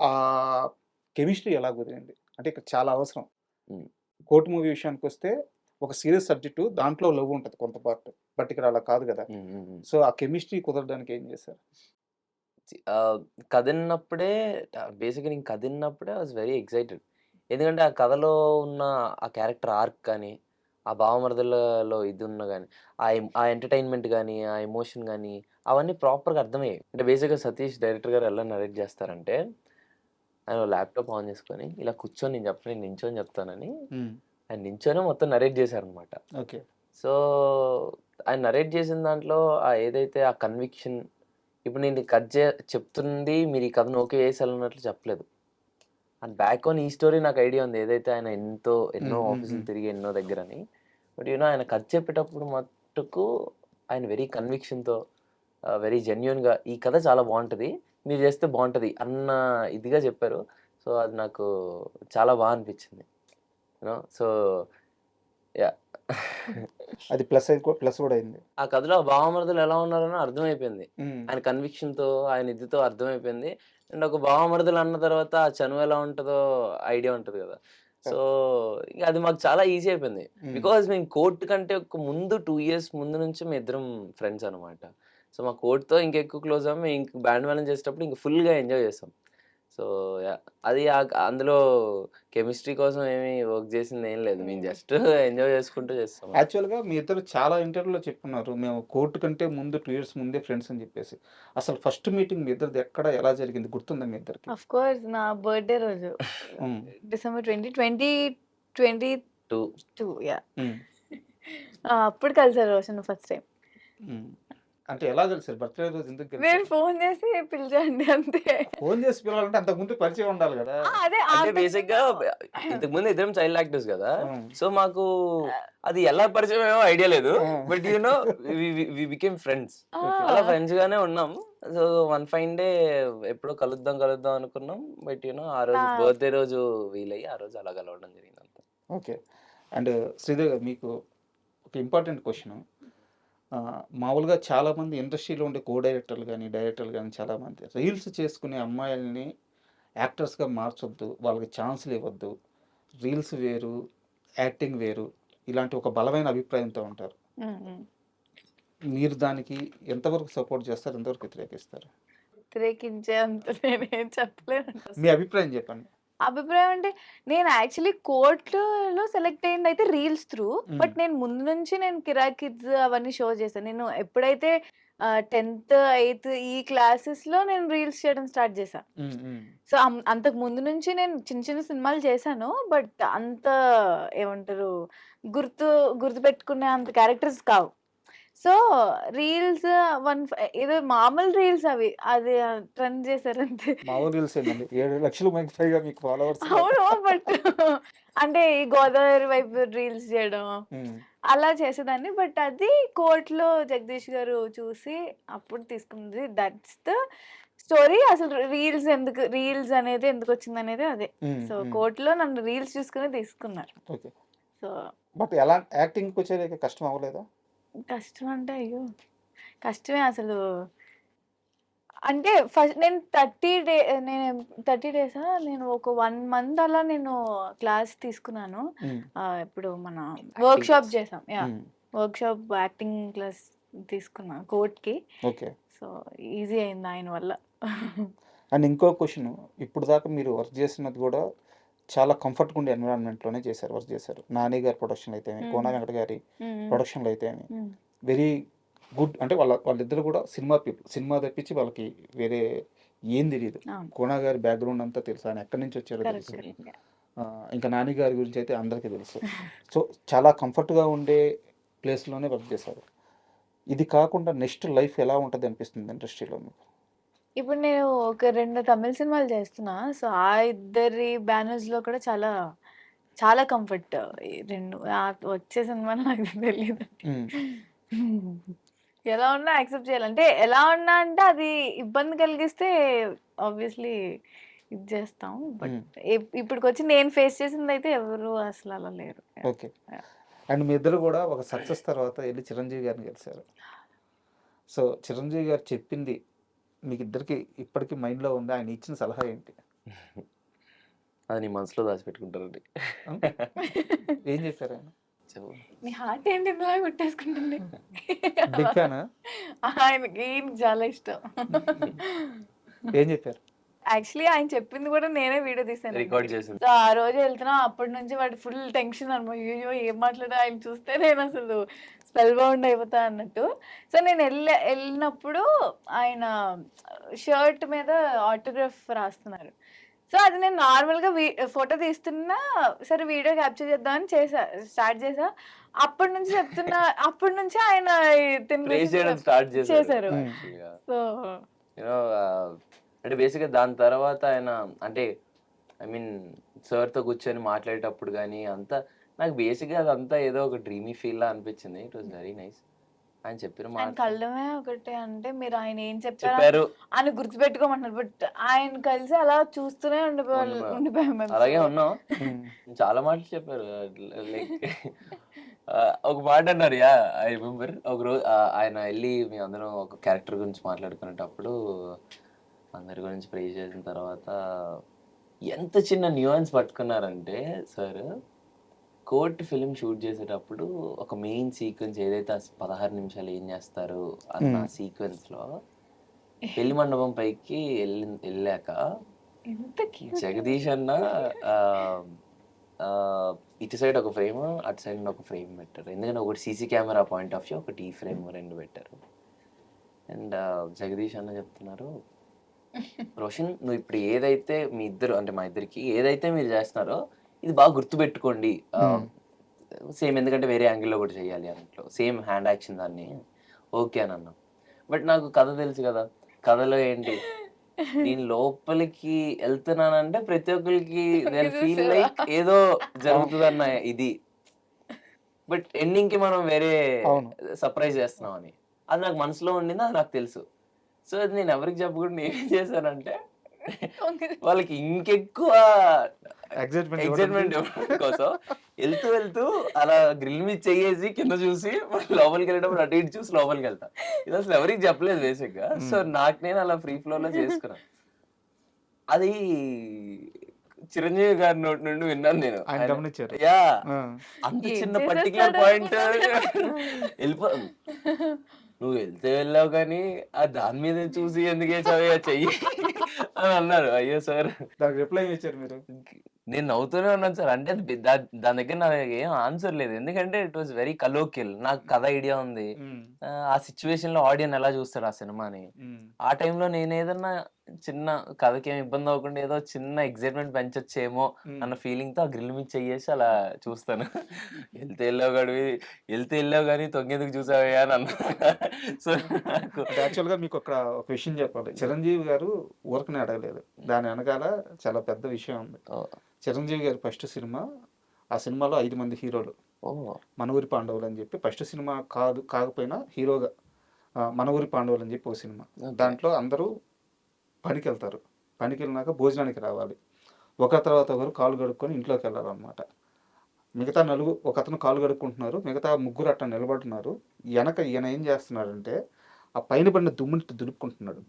ఆ కెమిస్ట్రీ ఎలా కుదిరింది? అంటే ఇక్కడ చాలా అవసరం. హ్మ్. కోర్ట్ మూవీ విషయానికొస్తే ఒక సీరియస్ సబ్జెక్టు దాంట్లో లవ్ ఉంటది కొంత పార్ట్. బట్ ఇక్కడ అలా కాదు కదా! హ్మ్. హ్మ్. హ్మ్. సో ఆ కెమిస్ట్రీ కుదరడానికి ఏం చేశారు? కథ ఇన్నప్పుడే బేసిక్‌గా నేను కథ ఇన్నప్పుడే ఐ వాస్ వెరీ ఎక్సైటెడ్. ఎందుకంటే ఆ కథలో ఉన్న ఆ క్యారెక్టర్ ఆర్క్ కానీ, ఆ భావమరదలలో ఇది ఉన్న గాని, ఆ ఎంటర్‌టైన్‌మెంట్ గాని, ఆ ఎమోషన్ గాని అవన్నీ ప్రాపర్‌గా అర్థమయ్యాయి. అంటే బేసిక్‌గా సతీష్ డైరెక్టర్ గారు ఎలా నరేట్ చేస్తారంటే, ఆయన ల్యాప్‌టాప్ ఆన్ చేసుకొని ఇలా కూర్చొని నేను చెప్పను, నేను నించొని చెప్తానని ఆయన నించొనే మొత్తం నరేట్ చేశారనమాట. ఓకే. సో, ఆయన నరేట్ చేసిన దాంట్లో ఏదైతే ఆ కన్విక్షన్ ఇప్పుడు నేను చెప్తుంది మీరు ఈ కథను ఓకే చేసేయాలన్నట్లు చెప్పలేదు. అండ్ బ్యాక్ ఆన్ ఈ స్టోరీ నాకు ఐడియా ఉంది. ఏదైతే ఆయన ఎన్నో ఆఫీసులు తిరిగి ఎన్నో దగ్గరని. బట్ ఆయన కథ చెప్పేటప్పుడు మట్టుకు ఆయన వెరీ కన్విక్షన్‌తో వెరీ జెన్యూన్‌గా ఈ కథ చాలా బావుంటది. మీరు చేస్తే బావుంటది అన్న ఇదిగా చెప్పారు. సో, అది నాకు చాలా అనిపించింది. So, yeah! అది ప్లస్ కూడా అయింది. ఆ కథలో ఆ భావమరుదులు ఎలా ఉన్నారని అర్థమైపోయింది. ఆయన కన్విక్షన్‌తో, ఆయన ఇదితో అర్థమైపోయింది. అండ్ ఒక భావమరుదులు అన్న తర్వాత ఆ చనువు ఎలా ఉంటదో ఐడియా ఉంటది గదా! సో, ఇగ అది మాకు చాలా ఈజీ అయిపోయింది. బికాజ్ మేము కోర్ట్ కంటే ఒక ముందు 2 ఇయర్స్ ముందు నుంచి మేమిద్దరం ఫ్రెండ్స్ అనమాట. సో, మా కోర్ట్‌తో ఇంకెక్కువ క్లోజ్ అయ్యాం. మేము ఇంక బ్యాండ్ మేళం చేసేటప్పుడు ఇంక ఫుల్‌గా ఎంజాయ్ చేసాం. So, yeah! అది అందులో కెమిస్ట్రీ కోసం ఏమి వర్క్ చేసిందేం లేదు. మేము జస్ట్ ఎంజాయ్ చేసుకుంటూ చేస్తాం. యాక్చువల్‌గా మీ ఇద్దరు చాలా ఇంటర్వ్యూలో చెప్పుకున్నారు. మేము కోర్ట్ కంటే ముందు 2 ఇయర్స్ ముందే ఫ్రెండ్స్ అని చెప్పేసి. అసలు ఫస్ట్ మీటింగ్ మీ ఇద్దరిది ఎక్కడ, ఎలా జరిగింది గుర్తుందా మీ ఇద్దరికి? ఆఫ్ కోర్స్ నా బర్త్‌డే రోజు. హ్మ్. December 2022 yeah! హ్మ్. అప్పుడు కలిసారు రోషన్ ఫస్ట్ టైమ్. హ్మ్. అంటే ఎలా కలిసారు? బర్త్‌డే రోజు ఎందుకు నేను కలిసారు? ఫోన్ చేసి పిలిచాండి అంతే. ఫోన్ చేసి పిలవాలంటే అంతకుముందు పరిచయం ఉండాలి గదా! అదే అంటే బేసిక్‌గా ఇంతకుముందు ఇద్దరం చైల్డ్ యాక్టర్స్ గదా! సో, మాకు అది ఎలా పరిచయమయ్యామో ఐడియా లేదు. But we became friends. అలా ఫ్రెండ్స్ గానే ఉన్నాం. సో, వన్ ఫైన్ డే ఎప్పుడో కలుద్దాం అనుకున్నాం. బట్ ఆ రోజు బర్త్‌డే రోజు వీలయ్యి ఆ రోజు అలా కలవడం జరిగిందంతా. ఓకే. అండ్ శ్రీధర్ గారు మీకు ఒక ఇంపార్టెంట్ క్వెషన్. మామూలుగా చాలామంది ఇండస్ట్రీలో ఉండే డైరెక్టర్లు గానీ చాలామంది రీల్స్ చేసుకునే అమ్మాయిల్ని యాక్టర్స్‌గా మార్చొద్దు. వాళ్ళకి ఛాన్స్‌లు ఇవ్వద్దు. రీల్స్ వేరు, యాక్టింగ్ వేరు. ఇలాంటి ఒక బలమైన అభిప్రాయంతో ఉంటారు. మీరు దానికి ఎంతవరకు సపోర్ట్ చేస్తారు? ఎంతవరకు వ్యతిరేకిస్తారు? వ్యతిరేకించే అంత నేనేం చెప్పలేనండి మీ అసలు. అభిప్రాయం చెప్పండి. అభిప్రాయం అంటే నేను యాక్చువల్లీ కోర్ట్‌లో సెలెక్ట్ అయిందయితే రీల్స్ త్రూ. బట్ నేను ముందు నుంచి కిరాక్ కిడ్స్ అవన్నీ షో చేశాను. నేను ఎప్పుడైతే 10థ్, 8థ్ ఈ క్లాసెస్‌లో నేను రీల్స్ చేయడం స్టార్ట్ చేశా. హ్మ్. హ్మ్. సో, అంతకు ముందు నుంచి నేను చిన్న చిన్న సినిమాలు చేశాను. బట్ అంత ఏమంటారు గుర్తుపెట్టుకునే అంత క్యారెక్టర్స్ కావు. సో, రీల్స్ ఏదో మామూలు రీల్స్ అవి. అది ట్రెండ్ చేశారంతే. మామూలు రీల్స్ ఏంటండి? 7,00,000 మందికి పైగా మీకు ఫాలోవర్స్ ఉన్నారు. అవును. బట్ అంటే ఈ గోదావరి వైపు రీల్స్ చేయడం హ్మ్. అలా చేసేదాన్ని. బట్ అది కోర్ట్‌లో జగదీష్ గారు చూసి అప్పుడు తీసుకుంది. దట్స్ ద స్టోరీ అసలు రీల్స్ అనేది ఎందుకు వచ్చింది అనేది అదే. సో కోర్టులో నన్ను రీల్స్ చూసుకుని తీసుకున్నారు. ఓకే. సో బట్ ఎలా యాక్టింగ్కి వచ్చేదాకా కష్టం అవ్వలేదా? కష్టం అంటే అయ్యో కష్టమే అసలు. అంటే ఫస్ట్ నేను 30 డేసా నేను ఒక 1 మంత్ అలా నేను క్లాస్ తీసుకున్నాను. ఇప్పుడు మన వర్క్షాప్ చేసాం. వర్క్షాప్ యాక్టింగ్ క్లాస్ తీసుకున్నా కోర్ట్‌కి. ఓకే. సో ఈజీ అయింది ఆయన వల్ల. అండ్ ఇంకో క్వశ్చన్, ఇప్పుడు దాకా మీరు వర్క్ చేసినది కూడా చాలా కంఫర్ట్గా ఉండే ఎన్విరాన్మెంట్లోనే వర్క్ చేశారు. నాని గారి ప్రొడక్షన్ అయితే కోన వెంకట గారి ప్రొడక్షన్లో అయితే వెరీ గుడ్. అంటే వాళ్ళిద్దరు కూడా సినిమా పీపుల్. సినిమా తప్పించి వాళ్ళకి వేరే ఏం తెలియదు. కోన గారి బ్యాక్గ్రౌండ్ అంతా తెలుసు, ఆయన ఎక్కడి నుంచి వచ్చారో తెలుసు. ఇంకా నాని గారి గురించి అయితే అందరికీ తెలుసు. సో చాలా కంఫర్ట్గా ఉండే ప్లేస్లోనే వర్క్ చేశారు. ఇది కాకుండా నెక్స్ట్ లైఫ్ ఎలా ఉంటుంది అనిపిస్తుంది ఇండస్ట్రీలో మీకు? ఇప్పుడు నేను ఒక 2 తమిళ్ సినిమాలు చేస్తున్నా. సో ఆ ఇద్దరి బ్యానర్స్‌లో కూడా చాలా చాలా కంఫర్ట్. ఈ 2 వచ్చే సినిమాలు నాకు తెలీదు. ఎలా ఉన్నా యాక్సెప్ట్ చేయాలి. అంటే ఎలా ఉన్నా అంటే అది ఇబ్బంది కలిగిస్తే ఆబ్వియస్లీ ఇది చేస్తాం. బట్ ఇప్పటికొచ్చి నేను ఫేస్ చేసిందయితే ఎవరు అసలు అలా లేరు. ఓకే. అండ్ మీ ఇద్దరు కూడా ఒక సక్సెస్ తర్వాత వెళ్ళి చిరంజీవి గారిని కలిశారు. సో చిరంజీవి గారు చెప్పింది మీకు ఇద్దరికి ఇప్పటికీ మైండ్లో ఉంది, ఆయన ఇచ్చిన సలహా ఏంటి? అది నీ మనసులో దాచిపెట్టుకుంటారండి. ఏం చెప్పారు ఆయన? నీ హార్ట్ ఏంటి ఇందులో కొట్టేసుకుంటుంది? బిగ్ ఫ్యానా? ఆయనకి చాలా ఇష్టం. ఏం చెప్పారు? యాక్చువల్లీ ఆయన చెప్పింది కూడా నేనే వీడియో తీసాను, రికార్డ్ చేసింది. సో ఆ రోజు వెళ్తున్నా అప్పటి నుంచి వాడు ఫుల్ టెన్షన్ అనమాట. అయ్యో ఏం మాట్లాడా, ఆయన చూస్తే నేను అసలు స్పెల్ బౌండ్ అయిపోతా అన్నట్టు. సో నేను వెళ్ళినప్పుడు ఆయన షర్ట్ మీద ఆటోగ్రాఫ్ రాస్తున్నారు. సో అది నేను నార్మల్గా ఫోటో తీస్తున్నా, సరే వీడియో క్యాప్చర్ చేద్దామని స్టార్ట్ చేసా. అప్పటి నుంచి చెప్తున్నా, అప్పటి నుంచి ఆయన స్టార్ట్ చేశారు. సో అంటే బేసిక్గా దాని తర్వాత ఆయన అంటే ఐ మీన్ సార్తో కూర్చొని మాట్లాడేటప్పుడు కానీ అంతా నాకు బేసిక్గా అదంతా ఏదో ఒక డ్రీమీ ఫీల్ లా అనిపించింది. It was very nice. ఆయన చెప్పిన ఆయన మాట కళ్ళమే ఒకటే, అంటే మీరు ఆయన ఏం చెప్పారు చెప్పారు ఆయన గుర్తుపెట్టుకోమంటున్నారు. బట్ ఆయన కలిసి అలా చూస్తూనే ఉండిపోయాం మేము. అలాగే ఉన్నాం. చాలా మాటలు చెప్పారు. లైక్ ఒక మాట అన్నారు, యా ఐ రిమెంబర్. ఒక రోజు ఆయన వెళ్ళి మీ అందరం ఒక క్యారెక్టర్ గురించి మాట్లాడుకునేటప్పుడు అందరి గురించి ప్రేజ్ చేసిన తర్వాత ఎంత చిన్న nuance పట్టుకున్నారంటే sir, court film shoot చేసేటప్పుడు ఒక మెయిన్ సీక్వెన్స్ ఏదైతే 16 నిమిషాలు ఏం చేస్తారు అన్న సీక్వెన్స్లో పెళ్లి మండపం పైకి వెళ్ళాక జగదీష్ అన్న ఇటు సైడ్ ఒక ఫ్రేమ్, అటు సైడ్ ఒక ఫ్రేమ్ పెట్టారు. ఎందుకంటే ఒకటి CC camera point of view, ఒకటి ఈ ఫ్రేమ్, 2 పెట్టారు. అండ్ జగదీష్ అన్న చెప్తున్నారు, రోషన్ నువ్వు ఇప్పుడు ఏదైతే మీ ఇద్దరు అంటే మా ఇద్దరికి ఏదైతే మీరు చేస్తున్నారో ఇది బాగా గుర్తుపెట్టుకోండి. సేమ్ ఎందుకంటే వేరే యాంగిల్లో కూడా చేయాలి అన్నట్లు, సేమ్ హ్యాండ్ యాక్షన్ దాన్ని ఓకే అని అన్నాం. బట్ నాకు కథ తెలుసు కదా, కథలో ఏంటి నేను లోపలికి వెళ్తున్నానంటే ప్రతి ఒక్కరికి ఫీల్ లైక్ ఏదో జరుగుతుందన్న ఇది. బట్ ఎండింగ్ కి మనం వేరే సర్ప్రైజ్ చేస్తున్నాం అని అది నాకు మనసులో ఉండింది, అది నాకు తెలుసు. సో అది నేను ఎవరికి చెప్పకుండా ఏం చేశానంటే వాళ్ళకి ఇంకెక్కువ ఎక్సైట్మెంట్ కోసం వెళ్తూ అలా గ్రిల్ మీద చెయ్యేసి కింద చూసి లోపలికి వెళ్ళేటప్పుడు అటు ఇటు చూసి లోపలికి వెళ్తా. ఇది అసలు ఎవరికి చెప్పలేదు బేసిక్ గా. సో నాకు నేను అలా ఫ్రీ ఫ్లో లో చేసుకున్నాను. అది చిరంజీవి గారి నోటి నుండి విన్నాను నేను. యా అంత చిన్న పర్టికులర్ పాయింట్ వెళ్ళిపో నువ్వు వెళ్తే వెళ్ళావు కానీ ఆ దాని మీద చూసి ఎందుకే చదివా చెయ్యి అని అన్నారు. అయ్యో సార్ రిప్లై ఇచ్చారు మీరు? నేను నవ్వుతూనే ఉన్నాను సార్. అంటే దాని దగ్గర నాకు ఏం ఆన్సర్ లేదు, ఎందుకంటే ఇట్ వాస్ వెరీ కలోకియల్. నాకు కథ ఐడియా ఉంది, ఆ సిచ్యువేషన్ లో ఆడియన్స్ ఎలా చూస్తాడు ఆ సినిమాని. ఆ టైంలో నేను ఏదన్నా చిన్న కథకి ఏమి ఇబ్బంది అవ్వకుండా ఏదో చిన్న ఎక్సైట్మెంట్ పెంచొచ్చేమో అన్న ఫీలింగ్ తో ఆ గ్రిల్ మీద చెయ్యేసి అలా చూస్తాను. వెళ్తే వెళ్ళావు కానీ తొంగెందుకు చూసావయ్యా అని అన్నా. సో యాక్చువల్ గా మీకు ఒక విషయం చెప్పాలి, చిరంజీవి గారు ఊరకనే అడగలేదు, దాని వెనకాల చాలా పెద్ద విషయం ఉంది. చిరంజీవి గారి ఫస్ట్ సినిమా, ఆ సినిమాలో 5 మంది హీరోలు, మన ఊరి పాండవులు అని చెప్పి ఫస్ట్ సినిమా కాకపోయినా హీరోగా మన ఊరి పాండవులు అని చెప్పి ఒక సినిమా. దాంట్లో అందరూ పనికి వెళ్తారు. పనికి వెళ్ళినాక భోజనానికి రావాలి. ఒకరి తర్వాత ఒకరు కాళ్ళు కడుక్కొని ఇంట్లోకి వెళ్ళాలన్నమాట. మిగతా ఒకతను కాళ్ళు కడుక్కుంటున్నారు. మిగతా ముగ్గురు అట్లా నిలబడుతున్నారు. వెనక ఈయన ఏం చేస్తున్నాడంటే ఆ పైన పడిన దుమ్ముని దులుపుకుంటున్నాడు.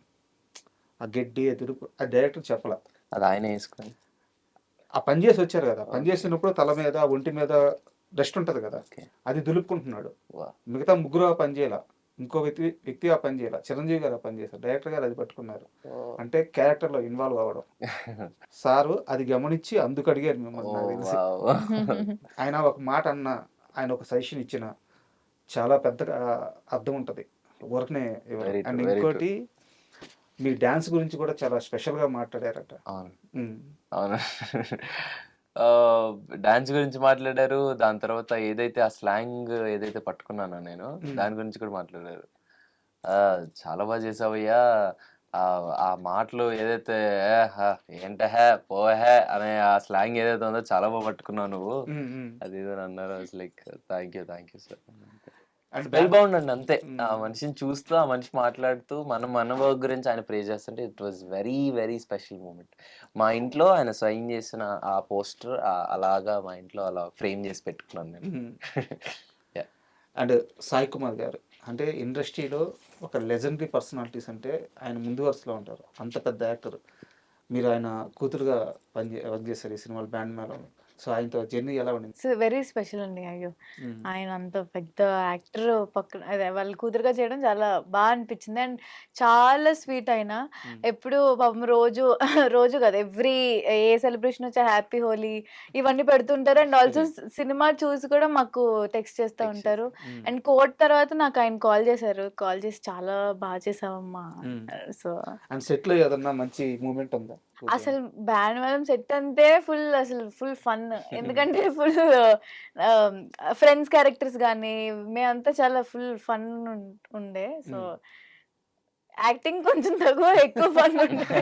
ఆ గడ్డి దులుపు ఆ డైరెక్టర్ చెప్పాల. అది ఆయన వేసుకొని ఆ పని చేసి వచ్చారు కదా, పని చేసినప్పుడు తల మీద ఒంటి మీద డస్ట్ ఉంటుంది కదా, ఓకే. అది దులుపుకుంటున్నాడు. వా. మిగతా ముగ్గురు ఆ పని చేయాల, ఇంకో వ్యక్తి ఆ పని చేయాల, చిరంజీవి గారు ఆ పని చేశారు, డైరెక్టర్ గారు అది పట్టుకున్నారు. అంటే క్యారెక్టర్లో ఇన్వాల్వ్ అవ్వడం. సారు అది గమనించి అందుకు అడిగారు మిమ్మల్ని నాకు తెలిసి. ఆయన ఒక మాట అన్న, ఆయన ఒక సజెషన్ ఇచ్చిన చాలా పెద్ద అర్థం ఉంటుంది ఊరకనే. Very true, అండ్ very ఇంకోటి మీ డ్యాన్స్ గురించి కూడా చాలా స్పెషల్గా మాట్లాడారట. అవును ఉమ్. అవును. డాన్స్ గురించి మాట్లాడారు. దాని తర్వాత ఏదైతే ఆ స్లాంగ్ ఏదైతే పట్టుకున్నానో నేను దాని గురించి కూడా మాట్లాడారు. చాలా బాగా చేసావయ్యా. ఆ మాటలు ఏదైతే ఏంటహే పోహే అనే ఆ స్లాంగ్ ఏదైతే ఉందో చాలా బాగా పట్టుకున్నావు నువ్వు, అది ఏదో అన్నారు. Like thank you sir. And well bound అండి అంతే. ఆ మనిషిని చూస్తూ ఆ మనిషి మాట్లాడుతూ మన వర్క్ గురించి ఆయన ప్రే చేస్తుంటే it was very very special moment. మా ఇంట్లో ఆయన సైన్ చేసిన ఆ పోస్టర్ అలాగా మా ఇంట్లో అలా ఫ్రేమ్ చేసి పెట్టుకున్నాను నేను. Yeah. అండ్ సాయి కుమార్ గారు అంటే ఇండస్ట్రీలో ఒక లెజెండరీ పర్సనాలిటీస్ అంటే ఆయన ముందు వరుసలో ఉంటారు. అంత పెద్ద యాక్టర్. మీరు ఆయన కూతురుగా వర్క్ చేశారు ఈ సినిమాలో బ్యాండ్ మేళంలో. సో ఆయనతో జర్నీ ఎలా ఉండింది? సో వెరీ స్పెషల్ అండి. అయ్యో! ఆయన అంత పెద్ద యాక్టర్ పక్కన అదే వాళ్ళ కూతురుగా చేయడం చాలా అనిపించింది. అండ్ చాలా స్వీట్ ఆయన. ఎప్పుడు పాపం రోజు రోజు కాదు, ఎవ్రీ ఏ సెలబ్రేషన్ వచ్చా హ్యాపీ హోలీ ఇవన్నీ పెడుతుంటారు. అండ్ ఆల్సో సినిమా చూసి కూడా మాకు టెక్స్ట్ చేస్తూ ఉంటారు. అండ్ కోర్ట్ తర్వాత నాకు ఆయన కాల్ చేశారు. కాల్ చేసి చాలా బాగా చేసావమ్మా. సో అండ్ సెట్లో ఏదన్నా మంచి మూమెంట్ ఉందా? అసలు బ్యాండ్ మేళం సెట్ అంటే ఫుల్ ఫన్. ఎందుకంటే ఫుల్ ఫ్రెండ్స్ క్యారెక్టర్స్ గానీ మేమంతా చాలా ఫుల్ ఫన్ ఉండే. సో యాక్టింగ్ కొంచెం తక్కువ, ఎక్కువ ఫన్ ఉండే.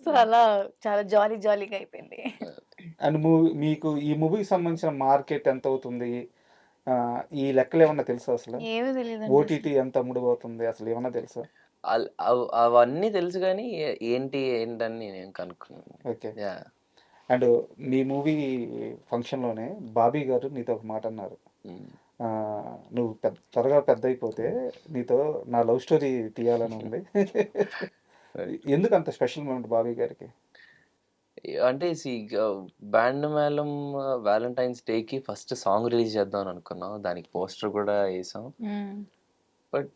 సో అలా చాలా జాలీగా అయిపోయింది. అండ్ మీకు ఈ మూవీకి సంబంధించిన మార్కెట్ ఎంత అవుతుంది, ఈ లెక్కలు ఏమన్నా తెలుసా? అసలు ఏమీ తెలియదు. ఓటీటీ ఎంత అమ్ముడుపోతుంది అసలు ఏమన్నా తెలుసా? అవన్నీ తెలుసు కానీ ఏంటని నేను కనుక్కున్నాను. ఓకే. అండ్ మీ మూవీ ఫంక్షన్లోనే బాబీ గారు నీతో ఒక మాట అన్నారు. నువ్వు త్వరగా పెద్ద అయిపోతే నీతో నా లవ్ స్టోరీ తీయాలని ఉంది. ఎందుకు అంత స్పెషల్ మూమెంట్ బాబీ గారికి? అంటే బ్యాండ్ మేళం వ్యాలంటైన్స్ డేకి ఫస్ట్ సాంగ్ రిలీజ్ చేద్దాం అని అనుకున్నాం. దానికి పోస్టర్ కూడా వేసాం. బట్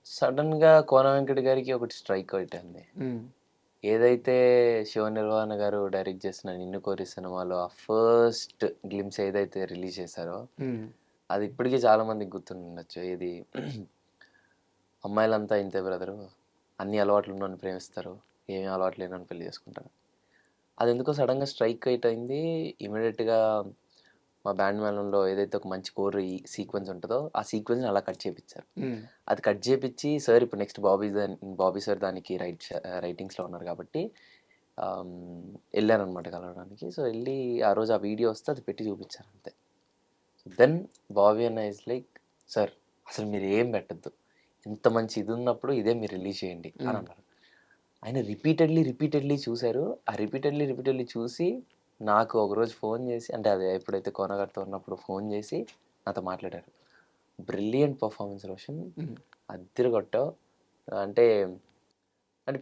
సడన్ గా కోన వెంకట గారికి ఒకటి స్ట్రైక్ అవుతుంది. ఏదైతే శివ నిర్వాణ గారు డైరెక్ట్ చేసిన నిన్ను కోరి సినిమాలో ఆ ఫస్ట్ గ్లిమ్స్ ఏదైతే రిలీజ్ చేశారో అది ఇప్పటికీ చాలా మందికి గుర్తుండొచ్చు. ఇది అమ్మాయిలంతా ఇంతే బ్రదరు, అన్ని అలవాట్లు ఉన్నోని ప్రేమిస్తారు, ఏమీ అలవాట్లు లేనని పెళ్లి చేసుకుంటారు. అది ఎందుకో సడన్గా స్ట్రైక్ అయింది. ఇమీడియట్గా మా బ్యాండ్ మేళంలో ఏదైతే ఒక మంచి కోర్ సీక్వెన్స్ ఉంటుందో ఆ సీక్వెన్స్ని అలా కట్ చేయించారు. అది కట్ చేయించి సార్ ఇప్పుడు నెక్స్ట్ బాబీ సార్ దానికి రైటింగ్స్లో ఉన్నారు కాబట్టి వెళ్ళారనమాట కలవడానికి. సో వెళ్ళి ఆ రోజు ఆ వీడియో వస్తే అది పెట్టి చూపించారు అంతే. దెన్ బాబీ అన్న ఇస్ లైక్ సార్ అసలు మీరు ఏం పెట్టద్దు, ఇంత మంచి ఇది ఉన్నప్పుడు ఇదే మీరు రిలీజ్ చేయండి అని అన్నారు. ఆయన రిపీటెడ్లీ చూశారు. ఆ రిపీటెడ్లీ చూసి నాకు ఒకరోజు ఫోన్ చేసి, అంటే అదే ఎప్పుడైతే కోనగారితో ఉన్నప్పుడు ఫోన్ చేసి నాతో మాట్లాడారు. బ్రిలియంట్ పర్ఫార్మెన్స్ రోషన్, అద్దరు కొట్టావు. అంటే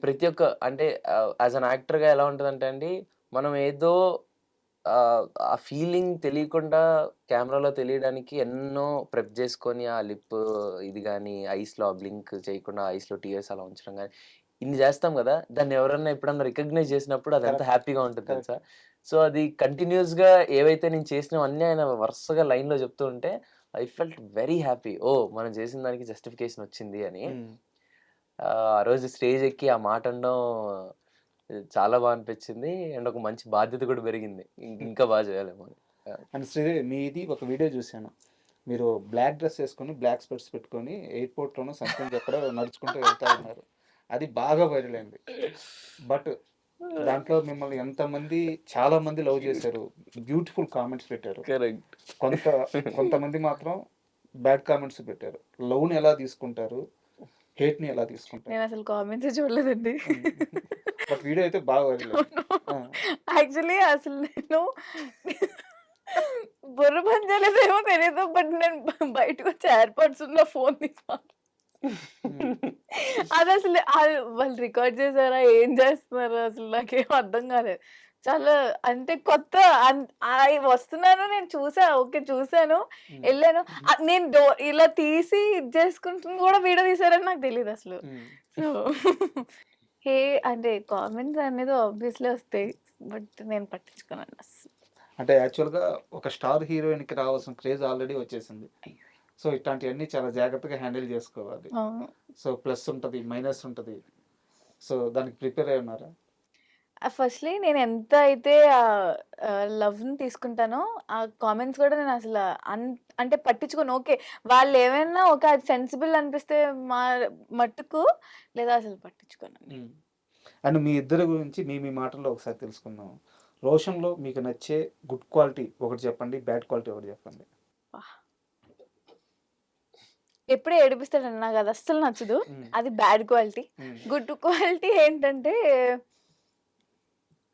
ప్రతి ఒక్క అంటే యాజ్ అన్ యాక్టర్గా ఎలా ఉంటుందంటే అండి, మనం ఏదో ఆ ఫీలింగ్ తెలియకుండా కెమెరాలో తెలియడానికి ఎన్నో ప్రెప్ చేసుకొని ఆ లిప్ ఇది కానీ ఐస్లో బ్లింక్ చేయకుండా ఐస్లో టీయర్స్ అలా ఉంచడం కానీ ఇన్ని చేస్తాం కదా, దాన్ని ఎవరన్నా ఎప్పుడన్నా రికగ్నైజ్ చేసినప్పుడు అది ఎంత హ్యాపీగా ఉంటుంది తెలుసా. సో అది కంటిన్యూస్గా ఏవైతే నేను చేసినవన్నీ ఆయన వరుసగా లైన్లో చెప్తూ ఉంటే ఐ ఫెల్ట్ వెరీ హ్యాపీ. ఓ మనం చేసిన దానికి జస్టిఫికేషన్ వచ్చింది అని. ఆ రోజు స్టేజ్ ఎక్కి ఆ మాట అనడం చాలా బాగా అనిపించింది. అండ్ ఒక మంచి బాధ్యత కూడా పెరిగింది, ఇంకా బాగా చేయాలేమో. అండ్ శ్రీదేవి మీది ఒక వీడియో చూశాను, మీరు బ్లాక్ డ్రెస్ వేసుకొని బ్లాక్ స్పెట్స్ పెట్టుకొని ఎయిర్పోర్ట్లోనూ సంథింగ్ ఎక్కడో నడుచుకుంటూ వెళ్తా ఉన్నారు. అది బాగా వైరల్ అయింది. బట్ దాంట్లో మిమ్మల్ని చాలా మంది లవ్ చేశారు, బ్యూటిఫుల్ కామెంట్స్ పెట్టారు. కొంతమంది మాత్రం బ్యాడ్ కామెంట్స్ పెట్టారు. లవ్ని ఎలా తీసుకుంటారు, హేట్ని ఎలా తీసుకుంటారు? నేను అసలు కామెంట్స్ చూడలేదండి. బట్ వీడియో అయితే బాగా వైరల్ అయింది. ఆ. యాక్చువల్లీ అసలు నేను బుర్ర పని చేయలేదేమో తెలీదు. బట్ నేను బయటకు వచ్చి ఎయిర్‌పోడ్స్ ఉన్న ఫోన్ తీసి అదసలు వాళ్ళు రికార్డ్ చేసారా? ఏం చేస్తున్నారో అసలు నాకేం అర్థం కాలేదు. చాలా అంటే కొత్త వస్తున్నాను నేను చూసా. ఓకే. చూసాను. ఉమ్. ఎళ్ళాను. నేను ఇలా తీసి ఇది చేసుకుంటుంది కూడా వీడియో తీశారని నాకు తెలీదసలు. ఉమ్. సో హే అంటే కామెంట్స్ అనేది ఆబ్వియస్లీ వస్తాయి. బట్ నేను పట్టించుకోనండి అస్సలు. అంటే యాక్చువల్గా ఒక స్టార్ హీరోయిన్కి రావాల్సిన క్రేజ్ ఆల్రెడీ వచ్చేసింది. సో ఇట్లాంటివన్నీ చాలా జాగ్రత్తగా హ్యాండిల్ చేసుకోవాలి. అవును. సో ప్లస్ ఉంటుంది, మైనస్ ఉంటుంది. సో దానికి ప్రిపేర్ అయి ఉన్నారా? ఫస్ట్‌లీ నేను ఎంత అయితే లవ్‌ని తీసుకుంటానో, ఆ కామెంట్స్ కూడా నేను అసలు అంటే పట్టించుకోను. ఓకే. వాళ్ళేమైనా ఓకే. అది సెన్సిబుల్ అనిపిస్తే మా మట్టుకు లేదా అసలు పట్టించుకోనండి. అండ్ మీ ఇద్దరి గురించి మీ మాటల్లో ఒకసారి తెలుసుకుందాం. రోషన్‌లో మీకు నచ్చే గుడ్ క్వాలిటీ ఒకటి చెప్పండి, బ్యాడ్ క్వాలిటీ ఒకటి చెప్పండి. ఎప్పుడే ఏడిపిస్తాడండి. నాకు అది అస్సలు నచ్చదు. ఉమ్. అది బ్యాడ్ క్వాలిటీ. ఉమ్. గుడ్ క్వాలిటీ ఏంటంటే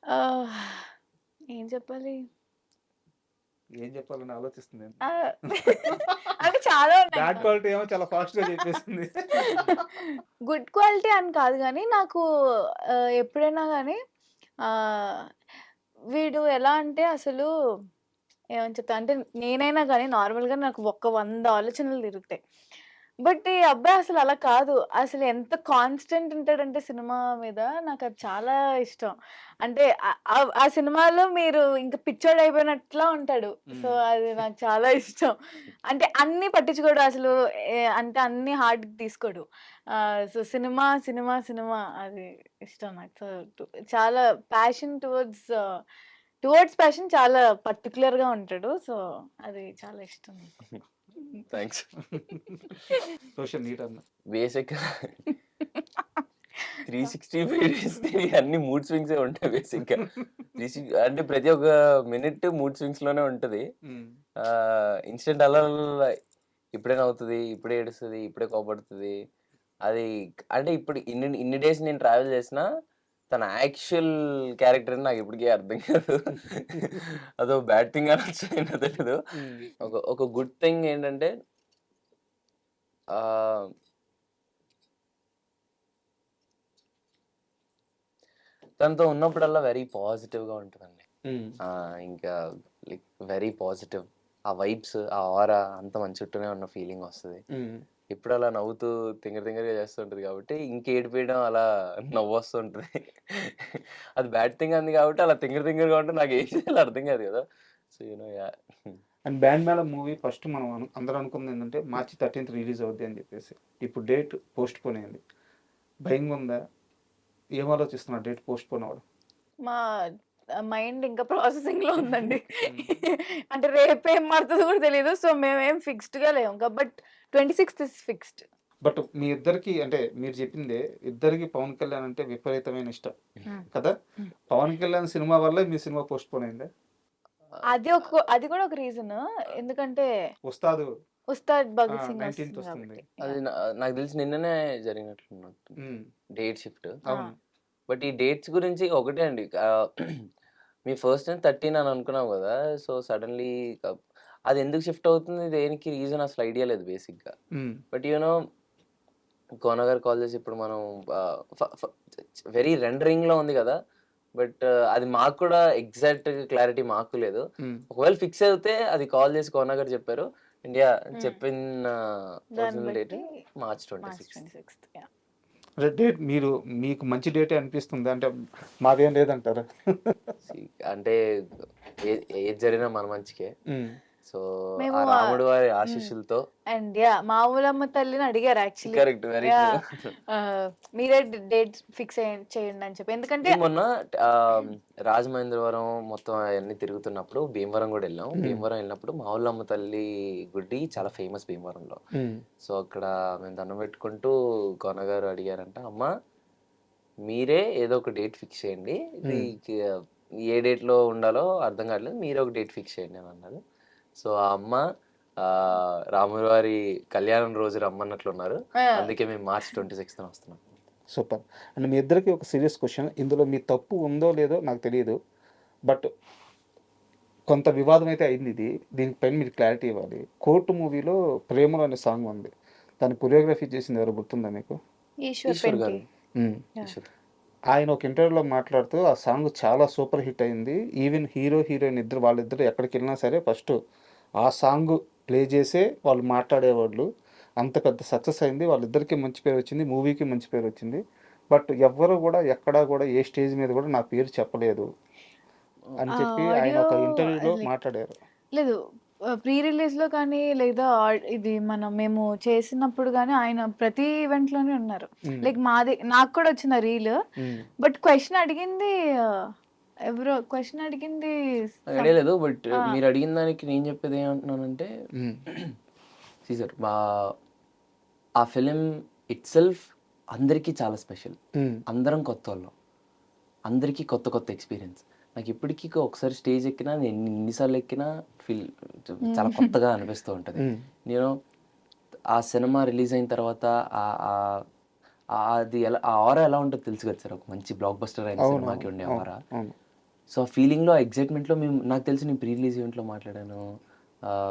ఆహ్, ఏం చెప్పాలి? ఏం చెప్పాలని ఆలోచిస్తుంది. ఆహ్, అంటే చాలా ఉన్నాయి. బ్యాడ్ క్వాలిటీ ఏమో చాలా ఫాస్ట్‌గా చెప్పేసింది. గుడ్ క్వాలిటీ అని కాదు గానీ, నాకు ఎప్పుడైనా గానీ ఆహ్, వీడు ఎలా అంటే అసలు ఏమని చెప్తా అంటే నేనైనా గానీ నార్మల్‌గా నాకు ఒక 100 ఆలోచనలు తిరుగుతాయి. బట్ ఈ అబ్బాయి అసలు అలా కాదు. అసలు ఎంత కాన్స్టెంట్ ఉంటాడంటే సినిమా మీద నాకది చాలా ఇష్టం. అంటే ఆ సినిమాలో మీరు ఇంక పిచ్చోడయిపోయినట్లా ఉంటాడు. సో, అది నాకు చాలా ఇష్టం. అంటే అన్నీ పట్టించుకోడు అసలు. అంటే అన్నీ హార్ట్‌కి తీసుకోడు. సో, సినిమా అది ఇష్టం నాకు. సో, చాలా ప్యాషన్ టువర్డ్స్ ప్యాషన్ చాలా పర్టిక్యులర్‌గా ఉంటాడు. సో, అది చాలా ఇష్టం నాకు. థ్యాంక్స్. రోషన్ నీ టర్న్. బేసిక్‌గా 365 డేస్ అన్ని మూడ్ స్వింగ్సే ఉంటాయి బేసిక్‌గా. అంటే ప్రతి ఒక్క మినిట్ మూడ్ స్వింగ్స్‌లోనే ఉంటది. ఇన్స్టెంట్ అలా ఇప్పుడే నవ్వుతది, ఇప్పుడే ఏడుస్తది, ఇప్పుడే కోపడుతది. అది అంటే ఇప్పుడు ఇన్ని డేస్ నేను ట్రావెల్ చేసినా తన యాక్చువల్ క్యారెక్టర్ అని నాకు ఇప్పటికీ అర్థం కాదు. అదో బ్యాడ్ థింగ్ అనొచ్చో ఏంటో తెలీదు. ఒక గుడ్ థింగ్ ఏంటంటే ఆహ్, తనతో ఉన్నప్పుడల్లా వెరీ పాజిటివ్‌గా ఉంటదండి. ఇంకా లైక్ వెరీ పాజిటివ్. ఆ వైబ్స్, ఆ ఆరా అంతా మన చుట్టూనే ఉన్న ఫీలింగ్ వస్తది. ఎప్పుడు అలా నవ్వుతూ తింగరగా చేస్తుంటది కాబట్టి ఇంకేడిపియడం అలా నవ్వొస్తుంటది. అది బ్యాడ్ థింగ్ అంది కాబట్టి అలా తింగరగా ఉంటే నాకు ఏం చేయాలో అర్థం కాదు కదా! So yeah! And band Melam movie first మనం అందరూ అనుకుంది ఏంటంటే మార్చి 13th రిలీజ్ అవుద్ది అని చెప్పేసి. ఇప్పుడు డేట్ పోస్ట్ పోన్ అయింది. భయంగా ఉందా? ఏం ఆలోచిస్తున్నారు డేట్ పోస్ట్ పోన్ అవ్వడం? మా మైండ్ ఇంకా ప్రాసెసింగ్‌లో ఉందండి. అంటే రేపేం మారుతదో కూడా తెలీదు. సో, మేమేం ఫిక్స్డ్‌గా లేము. బట్ 26థ్ ఇస్ ఫిక్స్డ్. బట్ మీ ఇద్దరికి అంటే మీరు చెప్పిందే ఇద్దరికి పవన్ కళ్యాణ్ అంటే విపరీతమైన ఇష్టం కదా? పవన్ కళ్యాణ్ సినిమా వల్ల మీ సినిమా పోస్ట్ పోన్ అయిందా? అది కూడా ఒక రీజన్. ఎందుకంటే ఉస్తాద్ భగత్ సింగ్ 19th వస్తుంది వస్తుంది. కాబట్టి. అది నాకు తెలిసి నిన్ననే జరిగినట్లున్నట్టు డేట్ షిఫ్ట్. అవును. బట్ ఈ డేట్స్ గురించి ఒకటే అండి. మీ ఫస్ట్ 13 అని అనుకున్నాం కదా! సో సడన్‌లీ అది ఎందుకు షిఫ్ట్ అవుతుంది? దేనికి రీజన్ అసలు ఐడియా లేదు బేసిక్‌గా. బట్ కోన గారు కాల్ చేసి ఇప్పుడు మనం వెరీ రెండరింగ్‌లో ఉంది కదా! బట్ అది మాకు కూడా ఎగ్జాక్ట్ క్లారిటీ మాకు లేదు. ఒకవేళ ఫిక్స్ అవుతే అది కాల్ చేసి కోన గారు చెప్పారు. ఇండియా చెప్పిన original date March 26th. Date మీకు మంచి డేటే అనిపిస్తుంది అంటే మాదేం లేదంటారా? అంటే ఏది జరిగినా మన మంచికే. సో మేము ఆ రాముడు వారి ఆశీస్సులతో అండ్ మా ఊలమ్మ తల్లిని అడిగారు యాక్చువల్లీ. కరెక్ట్ వెరీ మీరే డేట్ ఫిక్స్ చేయండి అని చెప్పి. ఎందుకంటే మొన్న రాజమహేంద్రవరం మొత్తం అవన్నీ తిరుగుతున్నప్పుడు భీమవరం కూడా వెళ్ళాం. భీమవరం వెళ్ళినప్పుడు మా ఊళ్ళమ్మ తల్లి గుడి చాలా ఫేమస్ భీమవరంలో. సో అక్కడ మేము దండం పెట్టుకుంటూ కొనగారు అడిగారంట, అమ్మ మీరే ఏదో ఒక డేట్ ఫిక్స్ చేయండి, ఏ డేట్ లో ఉండాలో అర్థం కావట్లేదు, మీరే ఒక డేట్ ఫిక్స్ చేయండి అని అన్నారు. సో ఆ అమ్మ రాముల వారి కళ్యాణం రోజు రమ్మన్నట్లున్నారు. అందుకే మేము మార్చ్ 26న వస్తున్నాం. సూపర్. అండ్ మీ ఇద్దరికి ఒక సీరియస్ క్వశ్చన్. ఇందులో మీ తప్పు ఉందో లేదో నాకు తెలియదు. బట్ కొంత వివాదం అయితే అయింది ఇది. దీనిపైన మీరు క్లారిటీ ఇవ్వాలి. కోర్టు మూవీలో 'ప్రేమలో' అనే సాంగ్ ఉంది. దాన్ని కొరియోగ్రఫీ చేసింది ఎవరో గుర్తుందా మీకు? ఈశ్వర్ ఈశ్వర్ గారు. పెంటి. ఉమ్. ఈశ్వర్. ఆయన ఒక ఇంటర్వ్యూలో మాట్లాడుతూ ఆ సాంగ్ చాలా సూపర్ హిట్ అయింది. ఈవెన్ హీరో హీరోయిన్ వాళ్ళిద్దరు ఎక్కడికి వెళ్ళినా సరే ఫస్ట్ ఆ సాంగ్ ప్లే చేసే వాళ్ళు మాట్లాడేవాళ్ళు. అంత పెద్ద సక్సెస్ అయింది. వాళ్ళిద్దరికీ మంచి పేరు వచ్చింది. మూవీకి మంచి పేరు వచ్చింది. బట్ ఎవ్వరు కూడా ఎక్కడా కూడా ఏ స్టేజ్ మీద కూడా నా పేరు చెప్పలేదు అని చెప్పి ఆయన ఆడియో ఒక ఇంటర్వ్యూలో లైక్ మాట్లాడారు. లేదు. ప్రీ రిలీజ్‌లో కానీ లేదా ఇది మేము చేసినప్పుడు గానీ ఆయన ప్రతి ఈవెంట్‌లోనే ఉన్నారు. ఉమ్, లైక్ నాకు కూడా వచ్చింది ఆ రీల్. ఉమ్, బట్ క్వెషన్ అడిగింది ఎవరో క్వెషన్ అడిగింది నాకు ఐడియా లేదు. బట్ ఆ! మీరు అడిగిన దానికి నేను చెప్పేది ఏమంటున్నానంటే, ఉమ్, సీజర్ ఆ ఫిలిం ఇట్ సెల్ఫ్ అందరికీ చాలా స్పెషల్. ఉమ్, అందరం కొత్తోళ్ళం. అందరికీ కొత్త కొత్త ఎక్స్పీరియన్స్. నాకు ఇప్పటికీ ఒకసారి స్టేజ్ ఎక్కినా, నేను ఎన్నిసార్లు ఎక్కినా ఫీల్ చాలా కొత్తగా అనిపిస్తూ ఉంటుంది. ఉమ్, నేను ఆ సినిమా రిలీజ్ అయిన తర్వాత ఆ- ఆ- అది ఎలా ఆ ఆరా ఎలా ఉంటుందో తెలుసు కదా సార్. ఒక మంచి బ్లాక్ బస్టర్ అయిన అవును సినిమాకి అవును ఉండే అవును ఆరా. అవును. సో ఆ ఫీలింగ్లో, ఆ ఎగ్జైట్మెంట్లో నాకు తెలిసి నేను ప్రీ రిలీజ్ ఈవెంట్లో మాట్లాడాను.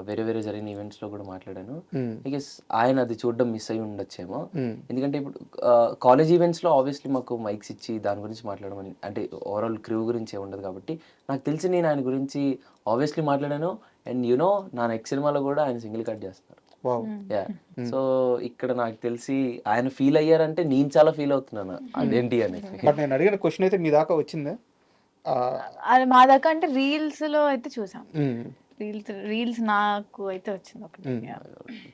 వేరే వేరే జరిగిన ఈవెంట్స్లో కూడా మాట్లాడాను. ఉమ్, ఐ గెస్ ఆయన అది చూడడం మిస్ అయ్యి ఉండొచ్చేమో. ఉమ్, ఎందుకంటే ఇప్పుడు కాలేజ్ ఈవెంట్స్లో ఆబ్వియస్లీ మాకు మైక్స్ ఇచ్చి దాని గురించి మాట్లాడమని, అంటే ఓవరాల్ క్రూ గురించి ఏ ఉండదు కాబట్టి నాకు తెలిసి నేను ఆయన గురించి ఆబ్వియస్లీ మాట్లాడాను. అండ్ యూనో నా నెక్స్ట్ సినిమాలో కూడా ఆయన సింగిల్ కట్ చేస్తున్నారు. వావ్. యా. ఉమ్. సో ఇక్కడ నాకు తెలిసి ఆయన ఫీల్ అయ్యారంటే నేను చాలా ఫీల్ అవుతున్నాను అదేంటి అని. బట్ నేను అడిగిన క్వశ్చన్ అయితే మీ దాకా వచ్చిందా? ఆ, అది మా దాకా అంటే రీల్స్‌లో అయితే చూసాం. ఉమ్, రీల్స్ నాకు అయితే వచ్చింది ఒకటి. ఉమ్. యాహ్!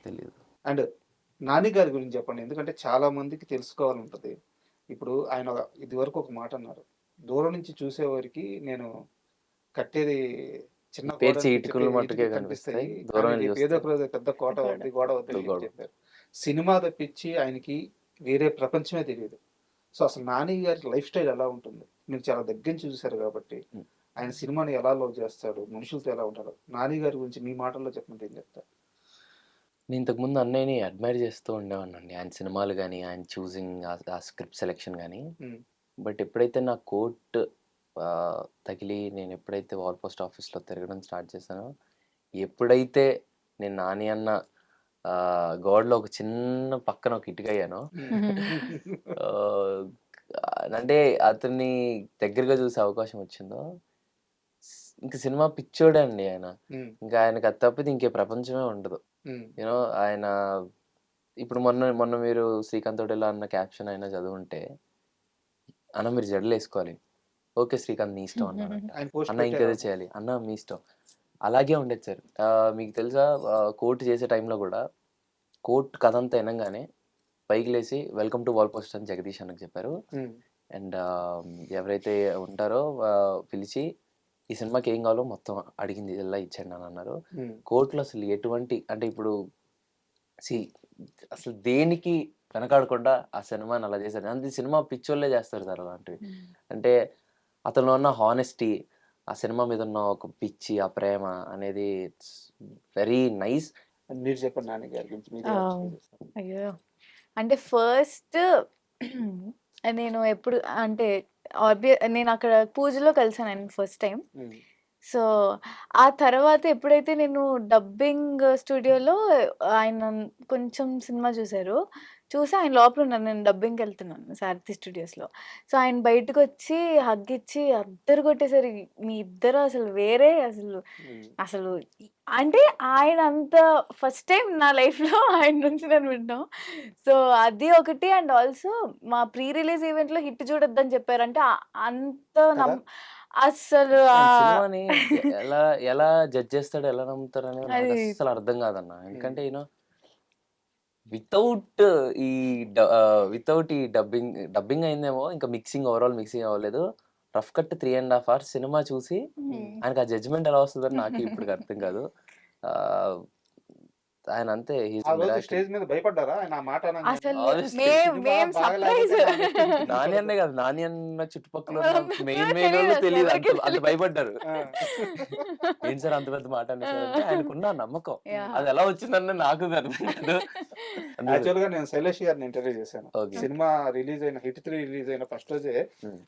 తెలియదు. అండ్ నాని గారి గురించి చెప్పండి. ఎందుకంటే చాలా మందికి తెలుసుకోవాలంటది. ఇప్పుడు ఆయన ఇదివరకు ఒక మాట అన్నారు. దూరం నుంచి చూసేవారికి నేను కట్టేది చిన్న గోడ పేర్చి అనిపించే ఇటుకలు మట్టుకే ఇటుకలు కనిపిస్తాయి, కనిపిస్తాయి. దూరం కానీ వెళ్ళి రేపు ఏదో చూస్తే ఒక రోజు పెద్ద కోట గోడ. ఉంది, గోడ వద్దని గోడ. చెప్పారు. సినిమా తప్పించి ఆయనకి వేరే ప్రపంచమే తెలియదు. సో అసలు నాని గారి లైఫ్ స్టైల్ ఎలా ఉంటుంది? మీరు చాలా దగ్గర నుంచి చూశారు కాబట్టి ఆయన సినిమాని ఎలా లవ్ చేస్తాడు, మనుషులతో ఎలా ఉంటాడు, నాని గారి గురించి మీ మాటల్లో చెప్పండి, ఏం చెప్తారు? నేను ఇంతకుముందు అన్నయ్యని అడ్మైర్ చేస్తూ ఉండేవాడినండి. ఆయన సినిమాలు కానీ, ఆయన చూసింగ్, ఆ స్క్రిప్ట్ సెలెక్షన్ కానీ. ఉమ్, బట్ ఎప్పుడైతే నా కోట్ తగిలి నేను ఎప్పుడైతే వాల్ పోస్ట్ ఆఫీస్లో తిరగడం స్టార్ట్ చేశానో, ఎప్పుడైతే నేను నాని అన్న గోడలో ఒక చిన్న పక్కన ఒక ఇటుక అయ్యానో, ఆ, అంటే అతన్ని దగ్గరగా చూసే అవకాశం వచ్చిందో, ఇంక సినిమా పిచ్చోడే అండి ఆయన. ఉమ్, ఇంకా ఆయనకు అది తప్పితే ఇంకే ప్రపంచమే ఉండదు. ఉమ్, యూనో ఆయన ఇప్పుడు మొన్న మొన్న మీరు శ్రీకాంత్ తోటేలా అన్న క్యాప్షన్ అయినా చదువుంటే, అన్న మీరు జడలు వేసుకోవాలి, ఓకే శ్రీకాంత్ నీ ఇష్టం అన్నాడంట. ఆయన పోస్ట్ అన్న పెట్టారు. ఇంకేదో చేయాలి, అన్న మీ ఇష్టం. అలాగే ఉండేది సార్. మీకు తెలుసా, కోర్టు చేసే టైంలో కూడా కోర్టు కథ అంతా వినంగానే పైకి లేచి వెల్కమ్ టు వాల్ పోస్ట్ అని జగదీష్ అన్నకు చెప్పారు. ఉమ్, అండ్ ఎవరైతే ఉంటారో పిలిచి ఈ సినిమాకి ఏం కావాలో మొత్తం అడిగింది ఇలా ఇచ్చేయండి అని అన్నారు. ఉమ్, కోర్టులో అసలు ఎటువంటి, అంటే ఇప్పుడు అసలు దేనికి వెనకాడకుండా ఆ సినిమాని అలా చేశారు. అంతే, సినిమా పిచ్చోళ్ళే చేస్తారు సార్ అలాంటివి. అంటే అతనిలో ఉన్న హానెస్టీ, ఆ సినిమా మీద ఉన్న ఒక పిచ్చి, ఆ ప్రేమ అనేది ఇట్స్ వెరీ నైస్. మీరు చెప్పండి నాని గారి గురించి మీరు ఆ! ఎలా explain చేస్తారు? అయ్యో! అంటే ఫస్ట్ నేను ఎప్పుడు అంటే నేను అక్కడ పూజలో కలిసాను ఆయనని ఫస్ట్ టైమ్. ఉమ్, సో, ఆ తర్వాత ఎప్పుడైతే నేను డబ్బింగ్ స్టూడియోలో ఆయన కొంచెం సినిమా చూసారు. చూసి ఆయన లోపల ఉన్నారు. నేను డబ్బింగ్‌కెళ్తున్నాను సారథి స్టూడియోస్‌లో. సో, ఆయన బయటకొచ్చి హగ్ ఇచ్చి అద్దరు కొట్టేసారు. మీ ఇద్దరు అసలు వేరే అసలు. ఉమ్, అసలు అంటే ఆయన అంత ఫస్ట్ టైమ్ నా లైఫ్‌లో ఆయన నుంచి నేను వినడం. సో, అది ఒకటి అండ్ ఆల్సో మా ప్రీ రిలీజ్ ఈవెంట్‌లో హిట్ చూడొద్దని చెప్పారు. అంటే అంత కదా. అస్సలు ఆయన సినిమాని ఎలా ఎలా జడ్జ్ చేస్తాడో, ఎలా నమ్ముతారు అనేది నాకు అది అస్సలు అర్థం కాదన్న. ఎందుకంటే ఉమ్, యూనో వితౌట్ వితౌట్ ఈ డబ్బింగ్ అయిందేమో, ఇంకా ఓవరాల్ మిక్సింగ్ అవ్వలేదు. రఫ్ కట్ 3.5 hours సినిమా చూసి హ్మ్. ఆయనకు ఆ జడ్జ్మెంట్ ఎలా వస్తుందని నాకు ఇప్పుడు అర్థం కాదు. ఆయన అంతే he's ఆ a రోజు miracle. స్టేజ్ మీద భయపడ్డారా ఆయన ఆ మాట అనగానే? అసలు Honestly, మేం సినిమా సర్ప్రైజ్. బాగలేకపోతే నా నెత్తి మీద నాని అన్నే కాదు, నాని అన్న చుట్టుపక్కల ఉన్న మెయిన్ వాళ్ళు తెలీదు, తెలియదు, ఎవరికీ అంత భయపడ్డారు. ఆ. ఏంటి సార్ అంత పెద్ద మాట అనేసారంటే ఆయనకున్న ఆ నమ్మకం, Yeah. అది ఎలా వచ్చిందన్న నాకు అర్థం కాదు. యాక్చువల్ గా నేను శైలేష్ గారిని ఇంటర్వ్యూ చేశాను. Okay. సినిమా రిలీజ్ అయిన హిట్ 3 రిలీజ్ అయిన ఫస్ట్ రోజే Hmm.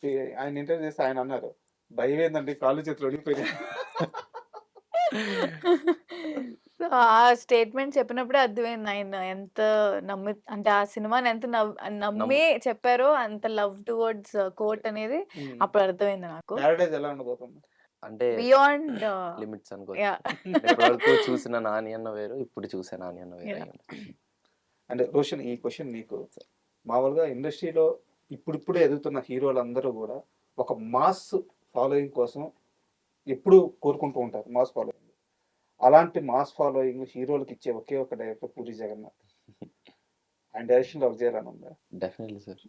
ఆయన ఇంటర్వ్యూ చేస్తే ఆయన అన్నారు, భయం ఏందండి కాళ్ళు చేతులు వణిగిపోయినాయి. సో ఆ స్టేట్మెంట్ చెప్పినప్పుడే అర్థమైంది ఆయన ఎంత అంటే ఆ సినిమాని ఎంత నమ్మి చెప్పారో, అంత లవ్ టువర్డ్స్ కోట్ అనేది అప్పుడు అర్థమైంది నాకు. ప్యారడైజ్ ఎలా ఉండబోతుంది? అంటే బియాండ్ లిమిట్స్ అనుకోవచ్చు. ఇప్పటివరకు చూసిన నాని అన్న వేరు, ఇప్పుడు చూసే నాని అన్న వేరు. అంటే రోషన్, ఈ క్వశ్చన్ నీకు. మామూలుగా ఇండస్ట్రీలో ఇప్పుడిప్పుడే ఎదుగుతున్న హీరోలందరూ కూడా ఒక మాస్ ఫాలోయింగ్ కోసం ఎప్పుడు కోరుకుంటూ ఉంటారు, మాస్ ఫాలోయింగ్. అలాంటి మాస్ ఫాలోయింగ్ హీరోలకు ఇచ్చే ఒకే ఒక డైరెక్టర్ పూరి జగన్నాథ్. ఆయన డైరెక్షన్ లో వర్క్ చేయాలని ఉందా? Definitely sir.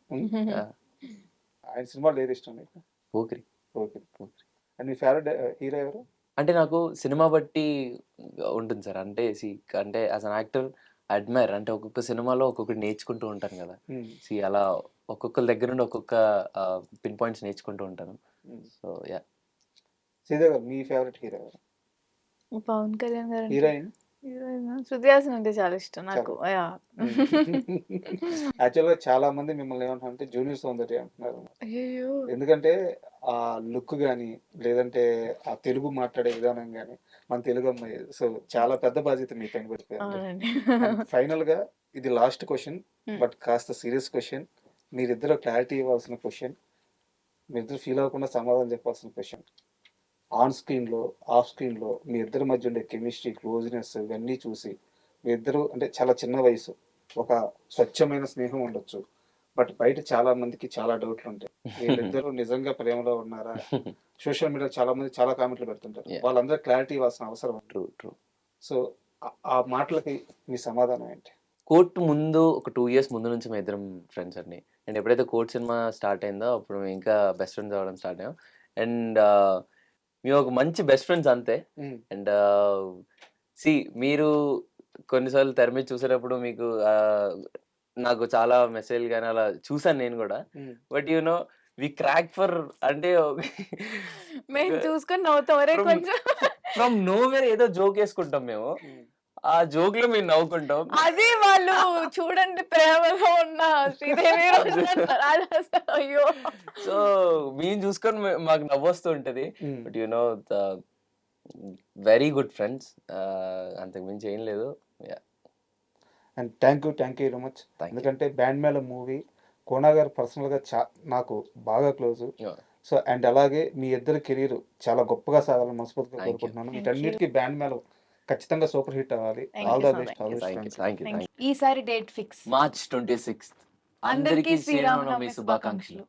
ఆయన సినిమాలు ఏది ఇష్టం నీకు? Pokiri. Okay. And me favourite hero ఎవరు? అంటే నాకు సినిమా బట్టి ఉంటుంది సార్. అంటే అంటే యాజ్ అన్ యాక్టర్ అడ్మైర్, అంటే ఒక్కొక్క సినిమాలో ఒక్కొక్కటి నేర్చుకుంటూ ఉంటాను కదా. అలా ఒక్కొక్కరి దగ్గర నుండి ఒక్కొక్క పిన్ పాయింట్స్ నేర్చుకుంటూ ఉంటాను. So yeah. శ్రీదేవి గారు, మీ ఫేవరెట్ హీరో ఎవరు? పవన్ కళ్యాణ్ గారు. హీరోయిన్? హీరోయిన్ శృతి హాసన్ అంటే చాలా ఇష్టం నాకు. యాక్చువల్ గా చాలా మంది మిమ్మల్ని ఏమంటారంటే జూనియర్ సౌందర్య అంటున్నారు. అయ్యో. ఎందుకంటే ఆ లుక్ గానీ, లేదంటే ఆ తెలుగు మాట్లాడే విధానం గానీ, మన తెలుగు అమ్మాయి. సో చాలా పెద్ద బాధ్యత మీ పైన పడిపోయింది. అవునండి. ఫైనల్ గా ఇది లాస్ట్ క్వశ్చన్, బట్ కాస్త సీరియస్ క్వశ్చన్. మీరిద్దరు క్లారిటీ ఇవ్వాల్సిన క్వశ్చన్, మీరిద్దరు ఫీల్ అవ్వకుండా సమాధానం చెప్పాల్సిన క్వశ్చన్. ఆన్ స్క్రీన్ లో, ఆఫ్ స్క్రీన్ లో మీ ఇద్దరి మధ్య ఉండే కెమిస్ట్రీ, క్లోజ్నెస్ ఇవన్నీ చూసి మీ ఇద్దరు, అంటే చాలా చిన్న వయసు, ఒక స్వచ్ఛమైన స్నేహం ఉండొచ్చు, బట్ బయట చాలా మందికి చాలా డౌట్లు ఉంటాయి. వీళ్ళిద్దరూ నిజంగా ప్రేమలో ఉన్నారా? సోషల్ మీడియా చాలా మంది చాలా కామెంట్లు పెడుతుంటారు. వాళ్ళందరూ క్లారిటీ ఇవ్వాల్సిన అవసరం. ట్రూ. సో ఆ మాటలకి మీ సమాధానం ఏంటి? కోర్టు ముందు ఒక 2 years ముందు నుంచి మేము ఇద్దరం ఫ్రెండ్స్ అండి. అండ్ ఎప్పుడైతే కోర్ట్ సినిమా స్టార్ట్ అయిందో అప్పుడు మేము ఇంకా బెస్ట్ ఫ్రెండ్స్ అవ్వడం స్టార్ట్ అయ్యాం. అండ్ మేము ఒక మంచి బెస్ట్ ఫ్రెండ్స్ అంతే. అండ్ మీరు కొన్నిసార్లు తెర మీద చూసేటప్పుడు మీకు నాకు చాలా మెసేజ్లు కానీ అలా చూసాను నేను కూడా. బట్ వి క్రాక్ ఫర్, అంటే మేము చూసుకొని నవ్వుతాం. కొంచెం ఫ్రమ్ నోవేర్ ఏదో జోక్ వేసుకుంటాం మేము. ఆ జోక్ లో మేము నవ్వుకుంటాం. అది వాళ్ళు చూడండి ప్రేమలో ఉన్న శ్రీదేవి అయ్యో. సో మేము చూసుకొని మాకు నవ్వొస్తూ ఉంటది. బట్ వెరీ గుడ్ ఫ్రెండ్స్, అంతకు మించి ఏం లేదు. And thank you very much. ఎందుకంటే బ్యాండ్ మేళం మూవీ కోనా గారు పర్సనల్ గా నాకు బాగా క్లోజ్. సో అండ్ అలాగే మీ ఇద్దరు కెరీర్ చాలా గొప్పగా సాగాలని మనస్ఫూర్తిగా కోరుకుంటున్నాను. వీటన్నిటికీ బ్యాండ్ మేళం ఖచ్చితంగా సూపర్ హిట్ అవ్వాలి. All the best. ఈసారి డేట్ ఫిక్స్ March 26th. అందరికీ శ్రీరామనవమి శుభాకాంక్షలు.